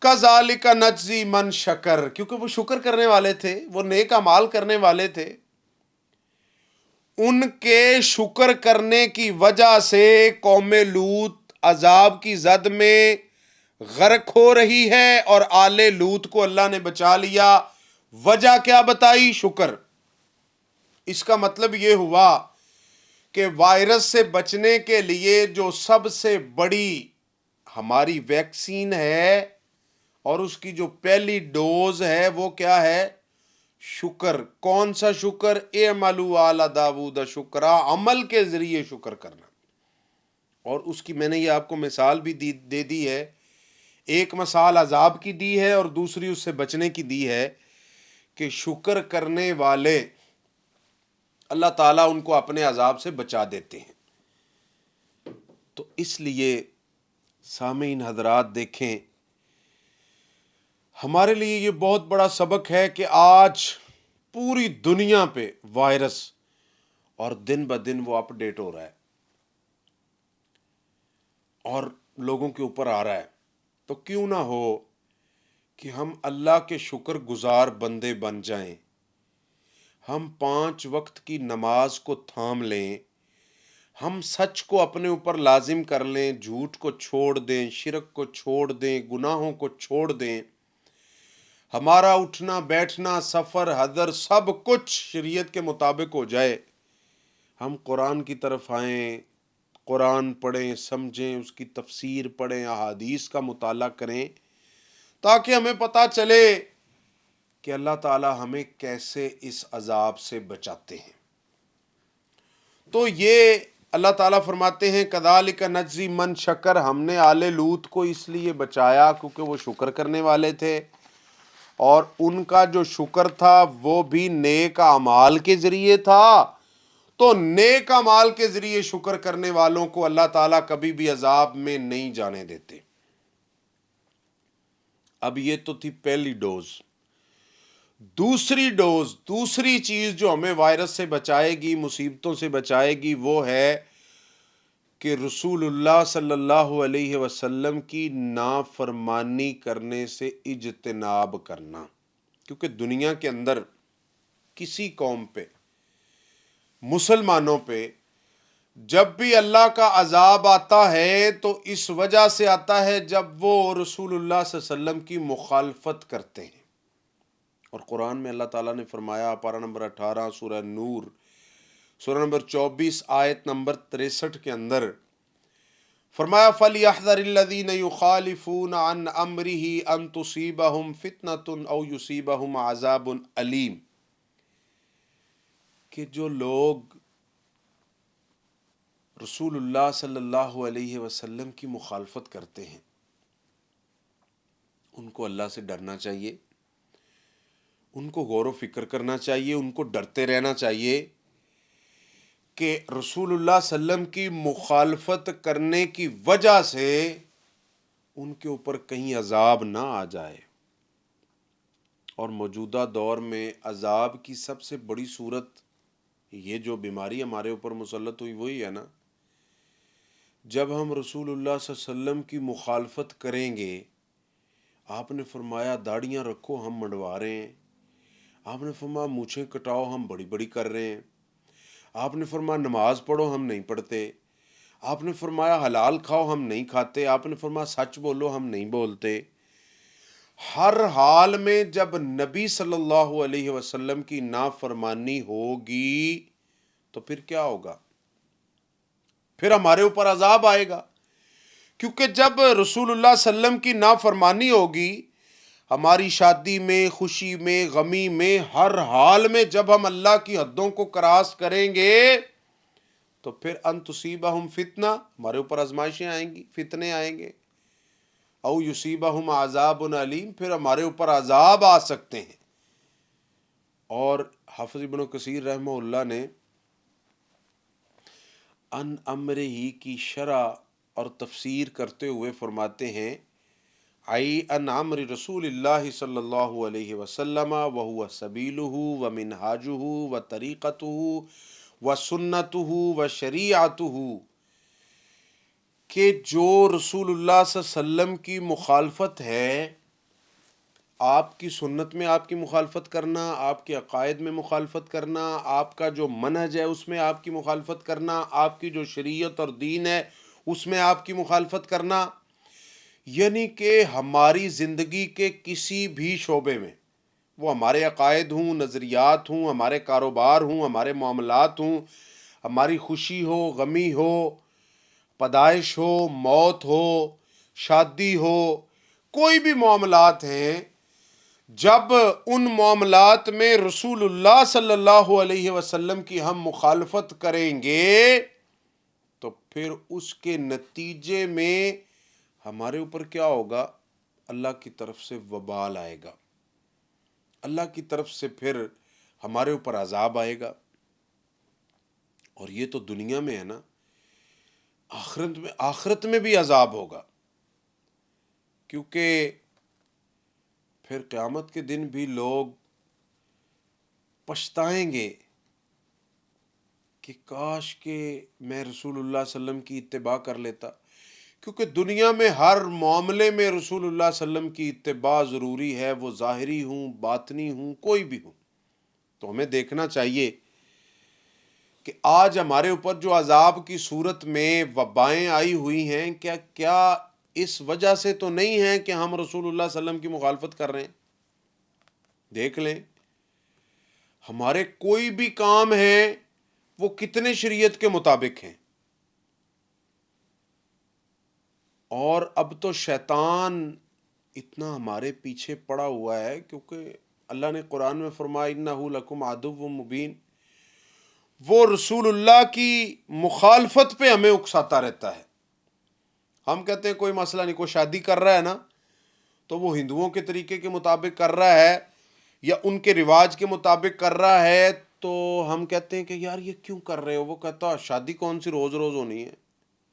A: کذالک نجزی من شکر، کیونکہ وہ شکر کرنے والے تھے، وہ نیک اعمال کرنے والے تھے۔ ان کے شکر کرنے کی وجہ سے قوم لوط عذاب کی زد میں غرق ہو رہی ہے، اور آل لوط کو اللہ نے بچا لیا۔ وجہ کیا بتائی؟ شکر۔ اس کا مطلب یہ ہوا کہ وائرس سے بچنے کے لیے جو سب سے بڑی ہماری ویکسین ہے اور اس کی جو پہلی ڈوز ہے وہ کیا ہے؟ شکر۔ کون سا شکر؟ اعملوا آل داود شکرا، عمل کے ذریعے شکر کرنا۔ اور اس کی میں نے یہ آپ کو مثال بھی دے دی ہے۔ ایک مثال عذاب کی دی ہے اور دوسری اس سے بچنے کی دی ہے کہ شکر کرنے والے اللہ تعالیٰ ان کو اپنے عذاب سے بچا دیتے ہیں۔ تو اس لیے سامعین حضرات دیکھیں، ہمارے لیے یہ بہت بڑا سبق ہے کہ آج پوری دنیا پہ وائرس، اور دن بہ دن وہ اپ ڈیٹ ہو رہا ہے اور لوگوں کے اوپر آ رہا ہے۔ تو کیوں نہ ہو کہ ہم اللہ کے شکر گزار بندے بن جائیں، ہم 5 وقت کی نماز کو تھام لیں، ہم سچ کو اپنے اوپر لازم کر لیں، جھوٹ کو چھوڑ دیں، شرک کو چھوڑ دیں، گناہوں کو چھوڑ دیں، ہمارا اٹھنا بیٹھنا سفر حضر سب کچھ شریعت کے مطابق ہو جائے، ہم قرآن کی طرف آئیں، قرآن پڑھیں، سمجھیں، اس کی تفسیر پڑھیں، احادیث کا مطالعہ کریں، تاکہ ہمیں پتہ چلے کہ اللہ تعالی ہمیں کیسے اس عذاب سے بچاتے ہیں۔ تو یہ اللہ تعالیٰ فرماتے ہیں کذالک نجزی من شکر، ہم نے آل لوط کو اس لیے بچایا کیونکہ وہ شکر کرنے والے تھے، اور ان کا جو شکر تھا وہ بھی نیک اعمال کے ذریعے تھا۔ تو نیک اعمال کے ذریعے شکر کرنے والوں کو اللہ تعالیٰ کبھی بھی عذاب میں نہیں جانے دیتے۔ اب یہ تو تھی پہلی ڈوز۔ دوسری ڈوز، دوسری چیز جو ہمیں وائرس سے بچائے گی، مصیبتوں سے بچائے گی، وہ ہے کہ رسول اللہ صلی اللہ علیہ وسلم کی نافرمانی کرنے سے اجتناب کرنا۔ کیونکہ دنیا کے اندر کسی قوم پہ، مسلمانوں پہ جب بھی اللہ کا عذاب آتا ہے تو اس وجہ سے آتا ہے جب وہ رسول اللہ صلی اللہ علیہ وسلم کی مخالفت کرتے ہیں۔ اور قرآن میں اللہ تعالیٰ نے فرمایا، پارہ نمبر 18 سورہ نور، سورہ نمبر 24 آیت نمبر 63 کے اندر فرمایا فَلْيَحْذَرِ الَّذِينَ يُخَالِفُونَ عَنْ أَمْرِهِ أَن تُصِيبَهُمْ فِتْنَةٌ أَوْ يُصِيبَهُمْ عَذَابٌ أَلِيمٌ، کہ جو لوگ رسول اللہ صلی اللہ علیہ وسلم کی مخالفت کرتے ہیں ان کو اللہ سے ڈرنا چاہیے، ان کو غور و فکر کرنا چاہیے، ان کو ڈرتے رہنا چاہیے کہ رسول اللہ صلی اللہ علیہ وسلم کی مخالفت کرنے کی وجہ سے ان کے اوپر کہیں عذاب نہ آ جائے۔ اور موجودہ دور میں عذاب کی سب سے بڑی صورت، یہ جو بیماری ہمارے اوپر مسلط ہوئی وہی ہے نا، جب ہم رسول اللہ صلی اللہ علیہ وسلم کی مخالفت کریں گے۔ آپ نے فرمایا داڑیاں رکھو، ہم منڈوا رہے ہیں۔ آپ نے فرمایا مونچھیں کٹاؤ، ہم بڑی بڑی کر رہے ہیں۔ آپ نے فرمایا نماز پڑھو، ہم نہیں پڑھتے۔ آپ نے فرمایا حلال کھاؤ، ہم نہیں کھاتے۔ آپ نے فرمایا سچ بولو، ہم نہیں بولتے۔ ہر حال میں جب نبی صلی اللہ علیہ وسلم کی نافرمانی ہوگی تو پھر کیا ہوگا؟ پھر ہمارے اوپر عذاب آئے گا، کیونکہ جب رسول اللہ صلی اللہ علیہ وسلم کی نافرمانی ہوگی، ہماری شادی میں، خوشی میں، غمی میں، ہر حال میں جب ہم اللہ کی حدوں کو کراس کریں گے تو پھر ان تصیبہم فتنہ، ہمارے اوپر آزمائشیں آئیں گی، فتنے آئیں گے، او یصیبہم عذاب علیم، پھر ہمارے اوپر عذاب آ سکتے ہیں۔ اور حافظ ابن کثیر رحمہ اللہ نے ان امر ہی کی شرح اور تفسیر کرتے ہوئے فرماتے ہیں ای ان امر رسول اللہ صلی اللہ علیہ وسلم وہو سبیلہ ومنہاجہ وطریقتہ وسنتہ وشریعتہ، کہ جو رسول اللہ صلی اللہ علیہ وسلم کی مخالفت ہے، آپ کی سنت میں آپ کی مخالفت کرنا، آپ کے عقائد میں مخالفت کرنا، آپ کا جو منہج ہے اس میں آپ کی مخالفت کرنا، آپ کی جو شریعت اور دین ہے اس میں آپ کی مخالفت کرنا، یعنی کہ ہماری زندگی کے کسی بھی شعبے میں، وہ ہمارے عقائد ہوں، نظریات ہوں، ہمارے کاروبار ہوں، ہمارے معاملات ہوں، ہماری خوشی ہو، غمی ہو، پیدائش ہو، موت ہو، شادی ہو، کوئی بھی معاملات ہیں، جب ان معاملات میں رسول اللہ صلی اللہ علیہ وسلم کی ہم مخالفت کریں گے تو پھر اس کے نتیجے میں ہمارے اوپر کیا ہوگا؟ اللہ کی طرف سے وبال آئے گا، اللہ کی طرف سے پھر ہمارے اوپر عذاب آئے گا۔ اور یہ تو دنیا میں ہے نا، آخرت میں بھی عذاب ہوگا، کیونکہ پھر قیامت کے دن بھی لوگ پچھتائیں گے کہ کاش کہ میں رسول اللہ صلی اللہ علیہ وسلم کی اتباع کر لیتا، کیونکہ دنیا میں ہر معاملے میں رسول اللہ صلی اللہ علیہ وسلم کی اتباع ضروری ہے، وہ ظاہری ہوں، باطنی ہوں، کوئی بھی ہوں۔ تو ہمیں دیکھنا چاہیے کہ آج ہمارے اوپر جو عذاب کی صورت میں وبائیں آئی ہوئی ہیں، کیا اس وجہ سے تو نہیں ہے کہ ہم رسول اللہ صلی اللہ علیہ وسلم کی مخالفت کر رہے ہیں؟ دیکھ لیں ہمارے کوئی بھی کام ہیں وہ کتنے شریعت کے مطابق ہیں، اور اب تو شیطان اتنا ہمارے پیچھے پڑا ہوا ہے، کیونکہ اللہ نے قرآن میں فرمایا انہ لکم عدو مبین، وہ رسول اللہ کی مخالفت پہ ہمیں اکساتا رہتا ہے۔ ہم کہتے ہیں کوئی مسئلہ نہیں، کوئی شادی کر رہا ہے نا تو وہ ہندوؤں کے طریقے کے مطابق کر رہا ہے یا ان کے رواج کے مطابق کر رہا ہے، تو ہم کہتے ہیں کہ یار یہ کیوں کر رہے ہو؟ وہ کہتا شادی کون سی روز روز ہونی ہے،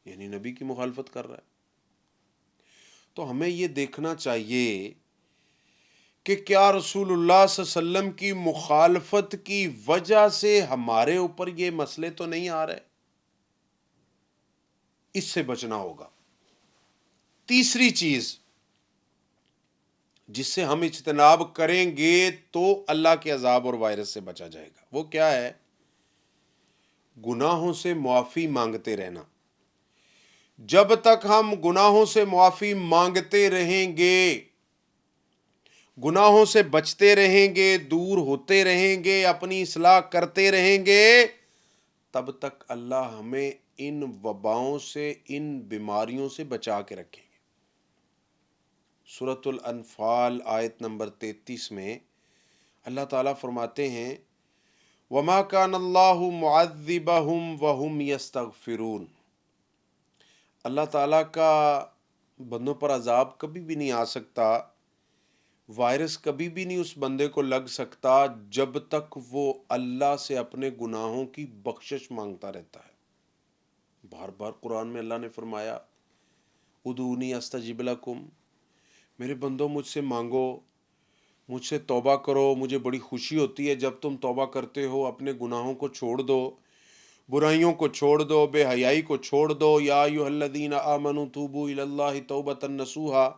A: یعنی نبی کی مخالفت کر رہا ہے۔ تو ہمیں یہ دیکھنا چاہیے کہ کیا رسول اللہ صلی اللہ علیہ وسلم کی مخالفت کی وجہ سے ہمارے اوپر یہ مسئلے تو نہیں آ رہے؟ اس سے بچنا ہوگا۔ تیسری چیز جس سے ہم اجتناب کریں گے تو اللہ کے عذاب اور وائرس سے بچا جائے گا، وہ کیا ہے؟ گناہوں سے معافی مانگتے رہنا۔ جب تک ہم گناہوں سے معافی مانگتے رہیں گے، گناہوں سے بچتے رہیں گے، دور ہوتے رہیں گے، اپنی اصلاح کرتے رہیں گے، تب تک اللہ ہمیں ان وباؤں سے، ان بیماریوں سے بچا کے رکھیں گے۔ سورۃ الانفال آیت نمبر 33 میں اللہ تعالیٰ فرماتے ہیں وَمَا كَانَ اللَّهُ مُعَذِّبَهُمْ وَهُمْ يَسْتَغْفِرُونَ، اللہ تعالیٰ کا بندوں پر عذاب کبھی بھی نہیں آ سکتا، وائرس کبھی بھی نہیں اس بندے کو لگ سکتا جب تک وہ اللہ سے اپنے گناہوں کی بخشش مانگتا رہتا ہے۔ بار بار قرآن میں اللہ نے فرمایا ادعونی استجب لکم، میرے بندوں مجھ سے مانگو، مجھ سے توبہ کرو، مجھے بڑی خوشی ہوتی ہے جب تم توبہ کرتے ہو، اپنے گناہوں کو چھوڑ دو، برائیوں کو چھوڑ دو، بے حیائی کو چھوڑ دو۔ یا ایھا الذین آمنوا توبوا الی اللہ توبۃ نصوحا،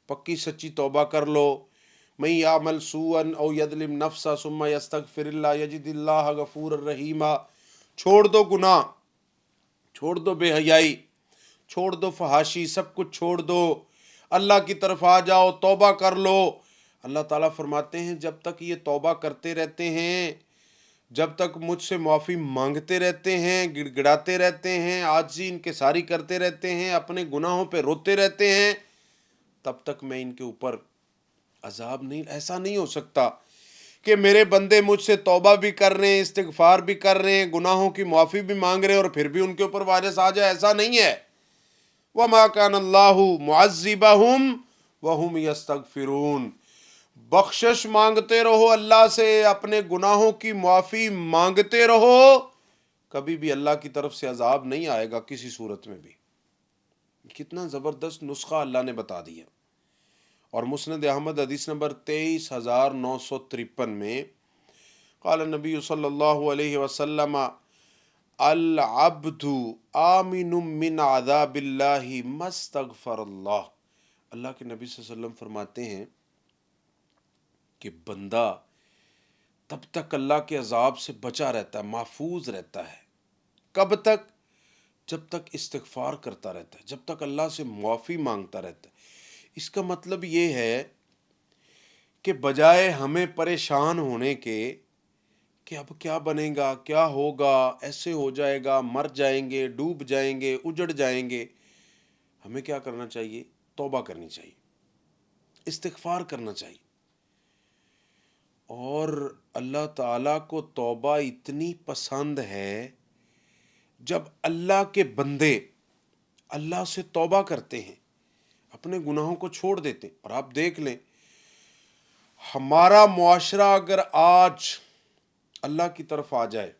A: پکی سچی توبہ کر لو۔ من یعمل سوءا او یظلم نفسا ثم یستغفر اللہ یجد اللہ غفورا رحیما، چھوڑ دو گناہ، چھوڑ دو بے حیائی، چھوڑ دو فحاشی، سب کچھ چھوڑ دو، اللہ کی طرف آ جاؤ، توبہ کر لو۔ اللہ تعالیٰ فرماتے ہیں جب تک یہ توبہ کرتے رہتے ہیں، جب تک مجھ سے معافی مانگتے رہتے ہیں، گڑ گڑاتے رہتے ہیں، عاجزی انکساری کرتے رہتے ہیں، اپنے گناہوں پہ روتے رہتے ہیں، تب تک میں ان کے اوپر عذاب نہیں، ایسا نہیں ہو سکتا کہ میرے بندے مجھ سے توبہ بھی کر رہے ہیں، استغفار بھی کر رہے ہیں، گناہوں کی معافی بھی مانگ رہے ہیں اور پھر بھی ان کے اوپر وائرس آ جائے، ایسا نہیں ہے۔ وَمَا كَانَ اللَّهُ مُعَذِّبَهُمْ وَهُمْ يَسْتَغْفِرُونَ، بخشش مانگتے رہو اللہ سے، اپنے گناہوں کی معافی مانگتے رہو، کبھی بھی اللہ کی طرف سے عذاب نہیں آئے گا کسی صورت میں بھی۔ کتنا زبردست نسخہ اللہ نے بتا دیا۔ اور مسند احمد حدیث نمبر 23,953 میں قال نبی صلی اللہ علیہ وسلم العبد آمن من عذاب اللہ ما استغفر اللہ۔ اللہ کے نبی صلی اللہ علیہ وسلم فرماتے ہیں کہ بندہ تب تک اللہ کے عذاب سے بچا رہتا ہے، محفوظ رہتا ہے۔ کب تک؟ جب تک استغفار کرتا رہتا ہے، جب تک اللہ سے معافی مانگتا رہتا ہے۔ اس کا مطلب یہ ہے کہ بجائے ہمیں پریشان ہونے کے کہ اب کیا بنے گا، کیا ہوگا، ایسے ہو جائے گا، مر جائیں گے، ڈوب جائیں گے، اجڑ جائیں گے، ہمیں کیا کرنا چاہیے؟ توبہ کرنی چاہیے، استغفار کرنا چاہیے۔ اور اللہ تعالیٰ کو توبہ اتنی پسند ہے، جب اللہ کے بندے اللہ سے توبہ کرتے ہیں، اپنے گناہوں کو چھوڑ دیتے ہیں۔ اور آپ دیکھ لیں، ہمارا معاشرہ اگر آج اللہ کی طرف آ جائے،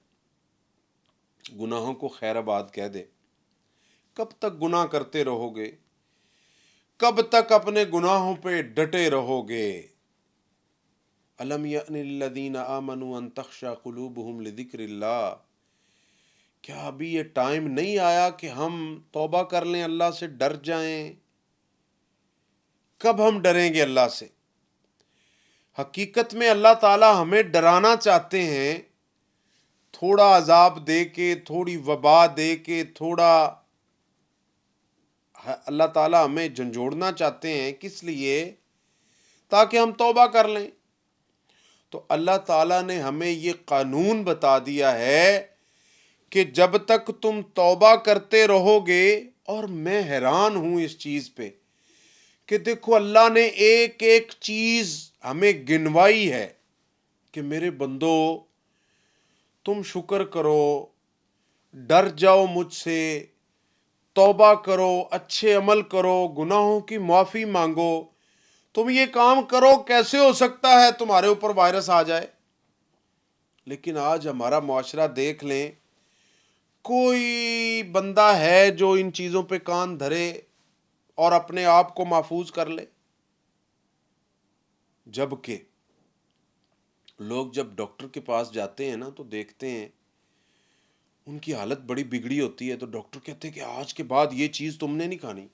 A: گناہوں کو خیر آباد کہہ دے، کب تک گناہ کرتے رہو گے؟ کب تک اپنے گناہوں پہ ڈٹے رہو گے؟ الم یأن للذین آمنوا ان تخشع قلوبہم لذکر اللہ، کیا ابھی یہ ٹائم نہیں آیا کہ ہم توبہ کر لیں، اللہ سے ڈر جائیں؟ کب ہم ڈریں گے اللہ سے؟ حقیقت میں اللہ تعالیٰ ہمیں ڈرانا چاہتے ہیں، تھوڑا عذاب دے کے، تھوڑی وبا دے کے، تھوڑا اللہ تعالیٰ ہمیں جھنجھوڑنا چاہتے ہیں۔ کس لیے؟ تاکہ ہم توبہ کر لیں۔ تو اللہ تعالیٰ نے ہمیں یہ قانون بتا دیا ہے کہ جب تک تم توبہ کرتے رہو گے، اور میں حیران ہوں اس چیز پہ کہ دیکھو اللہ نے ایک ایک چیز ہمیں گنوائی ہے کہ میرے بندو تم شکر کرو، ڈر جاؤ مجھ سے، توبہ کرو، اچھے عمل کرو، گناہوں کی معافی مانگو۔ تم یہ کام کرو، کیسے ہو سکتا ہے تمہارے اوپر وائرس آ جائے؟ لیکن آج ہمارا معاشرہ دیکھ لیں، کوئی بندہ ہے جو ان چیزوں پہ کان دھرے اور اپنے آپ کو محفوظ کر لے؟ جبکہ لوگ جب ڈاکٹر کے پاس جاتے ہیں نا تو دیکھتے ہیں ان کی حالت بڑی بگڑی ہوتی ہے، تو ڈاکٹر کہتے ہیں کہ آج کے بعد یہ چیز تم نے نہیں کھانی۔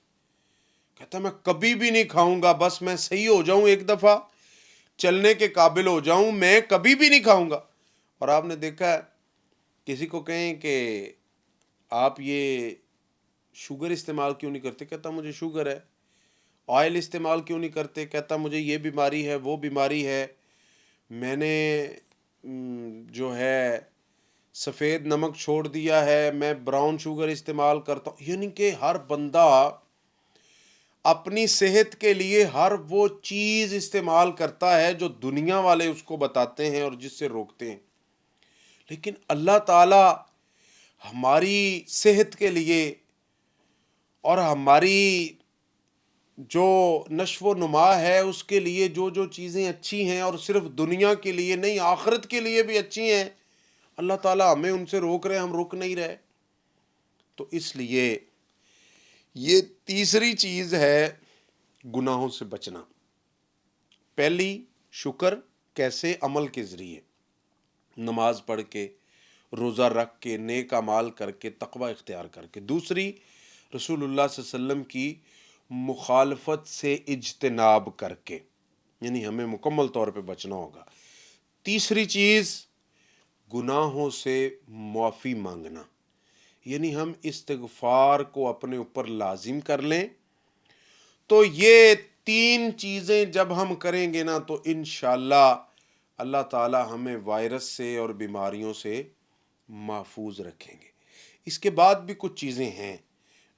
A: کہتا ہے میں کبھی بھی نہیں کھاؤں گا، بس میں صحیح ہو جاؤں، ایک دفعہ چلنے کے قابل ہو جاؤں، میں کبھی بھی نہیں کھاؤں گا۔ اور آپ نے دیکھا ہے کسی کو کہیں کہ آپ یہ شوگر استعمال کیوں نہیں کرتے، کہتا مجھے شوگر ہے۔ آئل استعمال کیوں نہیں کرتے، کہتا مجھے یہ بیماری ہے، وہ بیماری ہے، میں نے جو ہے سفید نمک چھوڑ دیا ہے، میں براؤن شوگر استعمال کرتا ہوں۔ یعنی کہ ہر بندہ اپنی صحت کے لیے ہر وہ چیز استعمال کرتا ہے جو دنیا والے اس کو بتاتے ہیں اور جس سے روکتے ہیں۔ لیکن اللہ تعالی ہماری صحت کے لیے اور ہماری جو نشو و نما ہے اس کے لیے جو جو چیزیں اچھی ہیں، اور صرف دنیا کے لیے نہیں آخرت کے لیے بھی اچھی ہیں، اللہ تعالیٰ ہمیں ان سے روک رہے ہیں، ہم رک نہیں رہے۔ تو اس لیے یہ تیسری چیز ہے گناہوں سے بچنا۔ پہلی شکر، کیسے؟ عمل کے ذریعے، نماز پڑھ کے، روزہ رکھ کے، نیک اعمال کر کے، تقوی اختیار کر کے۔ دوسری، رسول اللہ صلی اللہ علیہ وسلم کی مخالفت سے اجتناب کر کے، یعنی ہمیں مکمل طور پہ بچنا ہوگا۔ تیسری چیز، گناہوں سے معافی مانگنا، یعنی ہم استغفار کو اپنے اوپر لازم کر لیں۔ تو یہ تین چیزیں جب ہم کریں گے نا تو انشاءاللہ اللہ تعالی ہمیں وائرس سے اور بیماریوں سے محفوظ رکھیں گے۔ اس کے بعد بھی کچھ چیزیں ہیں،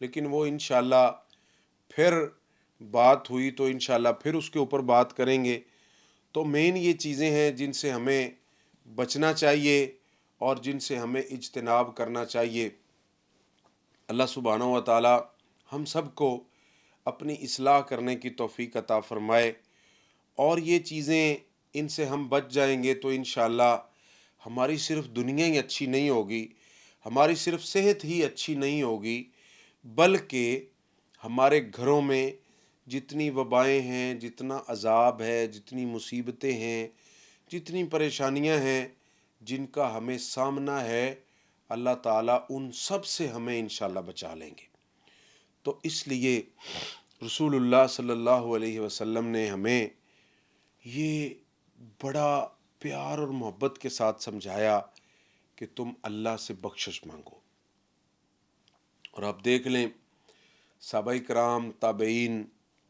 A: لیکن وہ انشاءاللہ پھر بات ہوئی تو انشاءاللہ پھر اس کے اوپر بات کریں گے۔ تو مین یہ چیزیں ہیں جن سے ہمیں بچنا چاہیے اور جن سے ہمیں اجتناب کرنا چاہیے۔ اللہ سبحانہ و تعالی ہم سب کو اپنی اصلاح کرنے کی توفیق عطا فرمائے، اور یہ چیزیں ان سے ہم بچ جائیں گے تو انشاءاللہ ہماری صرف دنیا ہی اچھی نہیں ہوگی، ہماری صرف صحت ہی اچھی نہیں ہوگی، بلکہ ہمارے گھروں میں جتنی وبائیں ہیں، جتنا عذاب ہے، جتنی مصیبتیں ہیں، جتنی پریشانیاں ہیں جن کا ہمیں سامنا ہے، اللہ تعالیٰ ان سب سے ہمیں انشاءاللہ بچا لیں گے۔ تو اس لیے رسول اللہ صلی اللہ علیہ وسلم نے ہمیں یہ بڑا پیار اور محبت کے ساتھ سمجھایا کہ تم اللہ سے بخشش مانگو۔ اور آپ دیکھ لیں صحابہ کرام، تابعین،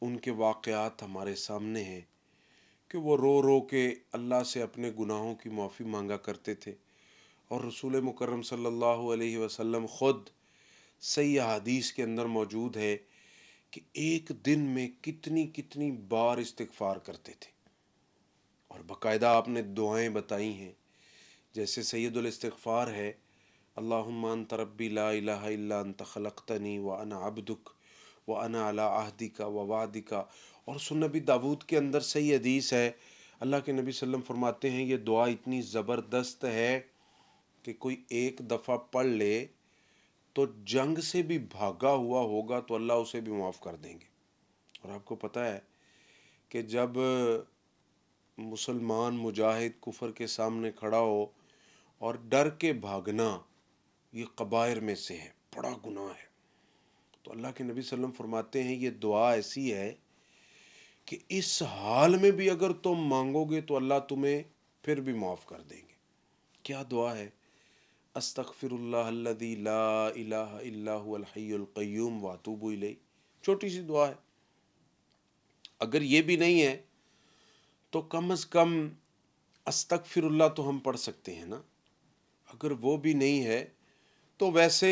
A: ان کے واقعات ہمارے سامنے ہیں کہ وہ رو رو کے اللہ سے اپنے گناہوں کی معافی مانگا کرتے تھے، اور رسول مکرم صلی اللہ علیہ وسلم خود صحیح حدیث کے اندر موجود ہے کہ ایک دن میں کتنی بار استغفار کرتے تھے، اور باقاعدہ آپ نے دعائیں بتائی ہیں، جیسے سید الاستغفار ہے، اللہم انت ربی لا الہ الا انت خلقتنی وانا عبدک وانا علی عہدک ووعدک۔ اور سنن نبی داود کے اندر صحیح حدیث ہے، اللہ کے نبی صلی اللہ علیہ وسلم فرماتے ہیں یہ دعا اتنی زبردست ہے کہ کوئی ایک دفعہ پڑھ لے تو جنگ سے بھی بھاگا ہوا ہوگا تو اللہ اسے بھی معاف کر دیں گے۔ اور آپ کو پتہ ہے کہ جب مسلمان مجاہد کفر کے سامنے کھڑا ہو اور ڈر کے بھاگنا، یہ کبائر میں سے ہے، بڑا گناہ ہے، تو اللہ کے نبی صلی اللہ علیہ وسلم فرماتے ہیں یہ دعا ایسی ہے کہ اس حال میں بھی اگر تم مانگو گے تو اللہ تمہیں پھر بھی معاف کر دیں گے۔ کیا دعا ہے؟ استغفر اللہ الذی لا الہ الا هو الحی القیوم واتوب الیہ۔ چھوٹی سی دعا ہے، اگر یہ بھی نہیں ہے تو کم از کم استغفر اللہ تو ہم پڑھ سکتے ہیں نا۔ اگر وہ بھی نہیں ہے تو ویسے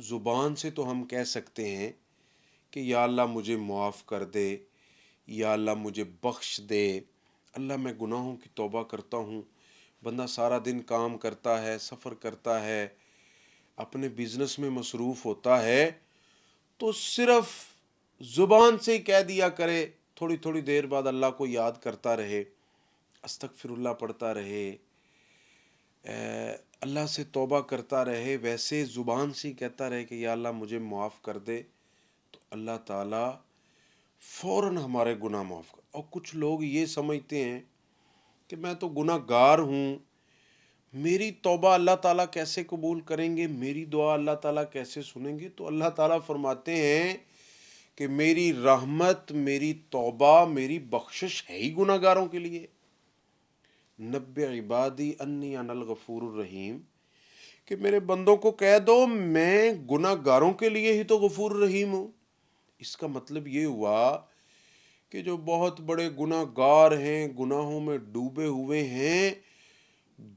A: زبان سے تو ہم کہہ سکتے ہیں کہ یا اللہ مجھے معاف کر دے، یا اللہ مجھے بخش دے، اللہ میں گناہوں کی توبہ کرتا ہوں۔ بندہ سارا دن کام کرتا ہے، سفر کرتا ہے، اپنے بزنس میں مصروف ہوتا ہے، تو صرف زبان سے ہی کہہ دیا کرے، تھوڑی تھوڑی دیر بعد اللہ کو یاد کرتا رہے، استغفر اللہ پڑھتا رہے، اللہ سے توبہ کرتا رہے، ویسے زبان سے ہی کہتا رہے کہ یا اللہ مجھے معاف کر دے، تو اللہ تعالیٰ فوراً ہمارے گناہ معاف کر۔ اور کچھ لوگ یہ سمجھتے ہیں کہ میں تو گناہ گار ہوں، میری توبہ اللہ تعالیٰ کیسے قبول کریں گے، میری دعا اللہ تعالیٰ کیسے سنیں گے؟ تو اللہ تعالیٰ فرماتے ہیں کہ میری رحمت، میری توبہ، میری بخشش ہے ہی گناہ گاروں کے لیے۔ نبئ عبادی انی انا الغفور الرحیم، کہ میرے بندوں کو کہہ دو میں گناہ گاروں کے لیے ہی تو غفور الرحیم ہوں۔ اس کا مطلب یہ ہوا کہ جو بہت بڑے گناہ گار ہیں، گناہوں میں ڈوبے ہوئے ہیں،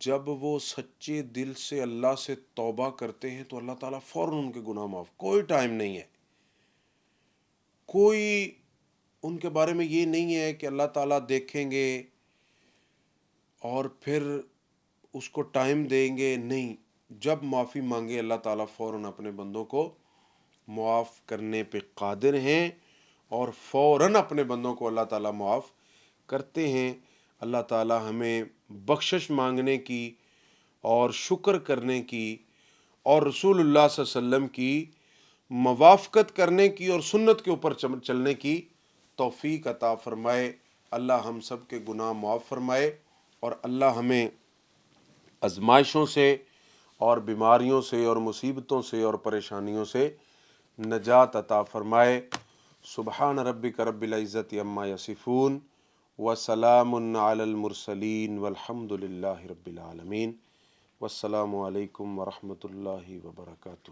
A: جب وہ سچے دل سے اللہ سے توبہ کرتے ہیں تو اللہ تعالیٰ فوراً ان کے گناہ معاف، کوئی ٹائم نہیں ہے، کوئی ان کے بارے میں یہ نہیں ہے کہ اللہ تعالیٰ دیکھیں گے اور پھر اس کو ٹائم دیں گے، نہیں، جب معافی مانگے اللہ تعالیٰ فوراً اپنے بندوں کو معاف کرنے پہ قادر ہیں، اور فوراً اپنے بندوں کو اللہ تعالیٰ معاف کرتے ہیں۔ اللہ تعالیٰ ہمیں بخشش مانگنے کی اور شکر کرنے کی اور رسول اللہ صلی اللہ علیہ وسلم کی موافقت کرنے کی اور سنت کے اوپر چلنے کی توفیق عطا فرمائے۔ اللہ ہم سب کے گناہ معاف فرمائے، اور اللہ ہمیں آزمائشوں سے اور بیماریوں سے اور مصیبتوں سے اور پریشانیوں سے نجات عطا فرمائے۔ سبحان ربک رب العزت عما یصفون وسلام علی المرسلین والحمد للہ رب العالمین، والسلام علیکم ورحمۃ اللہ وبرکاتہ۔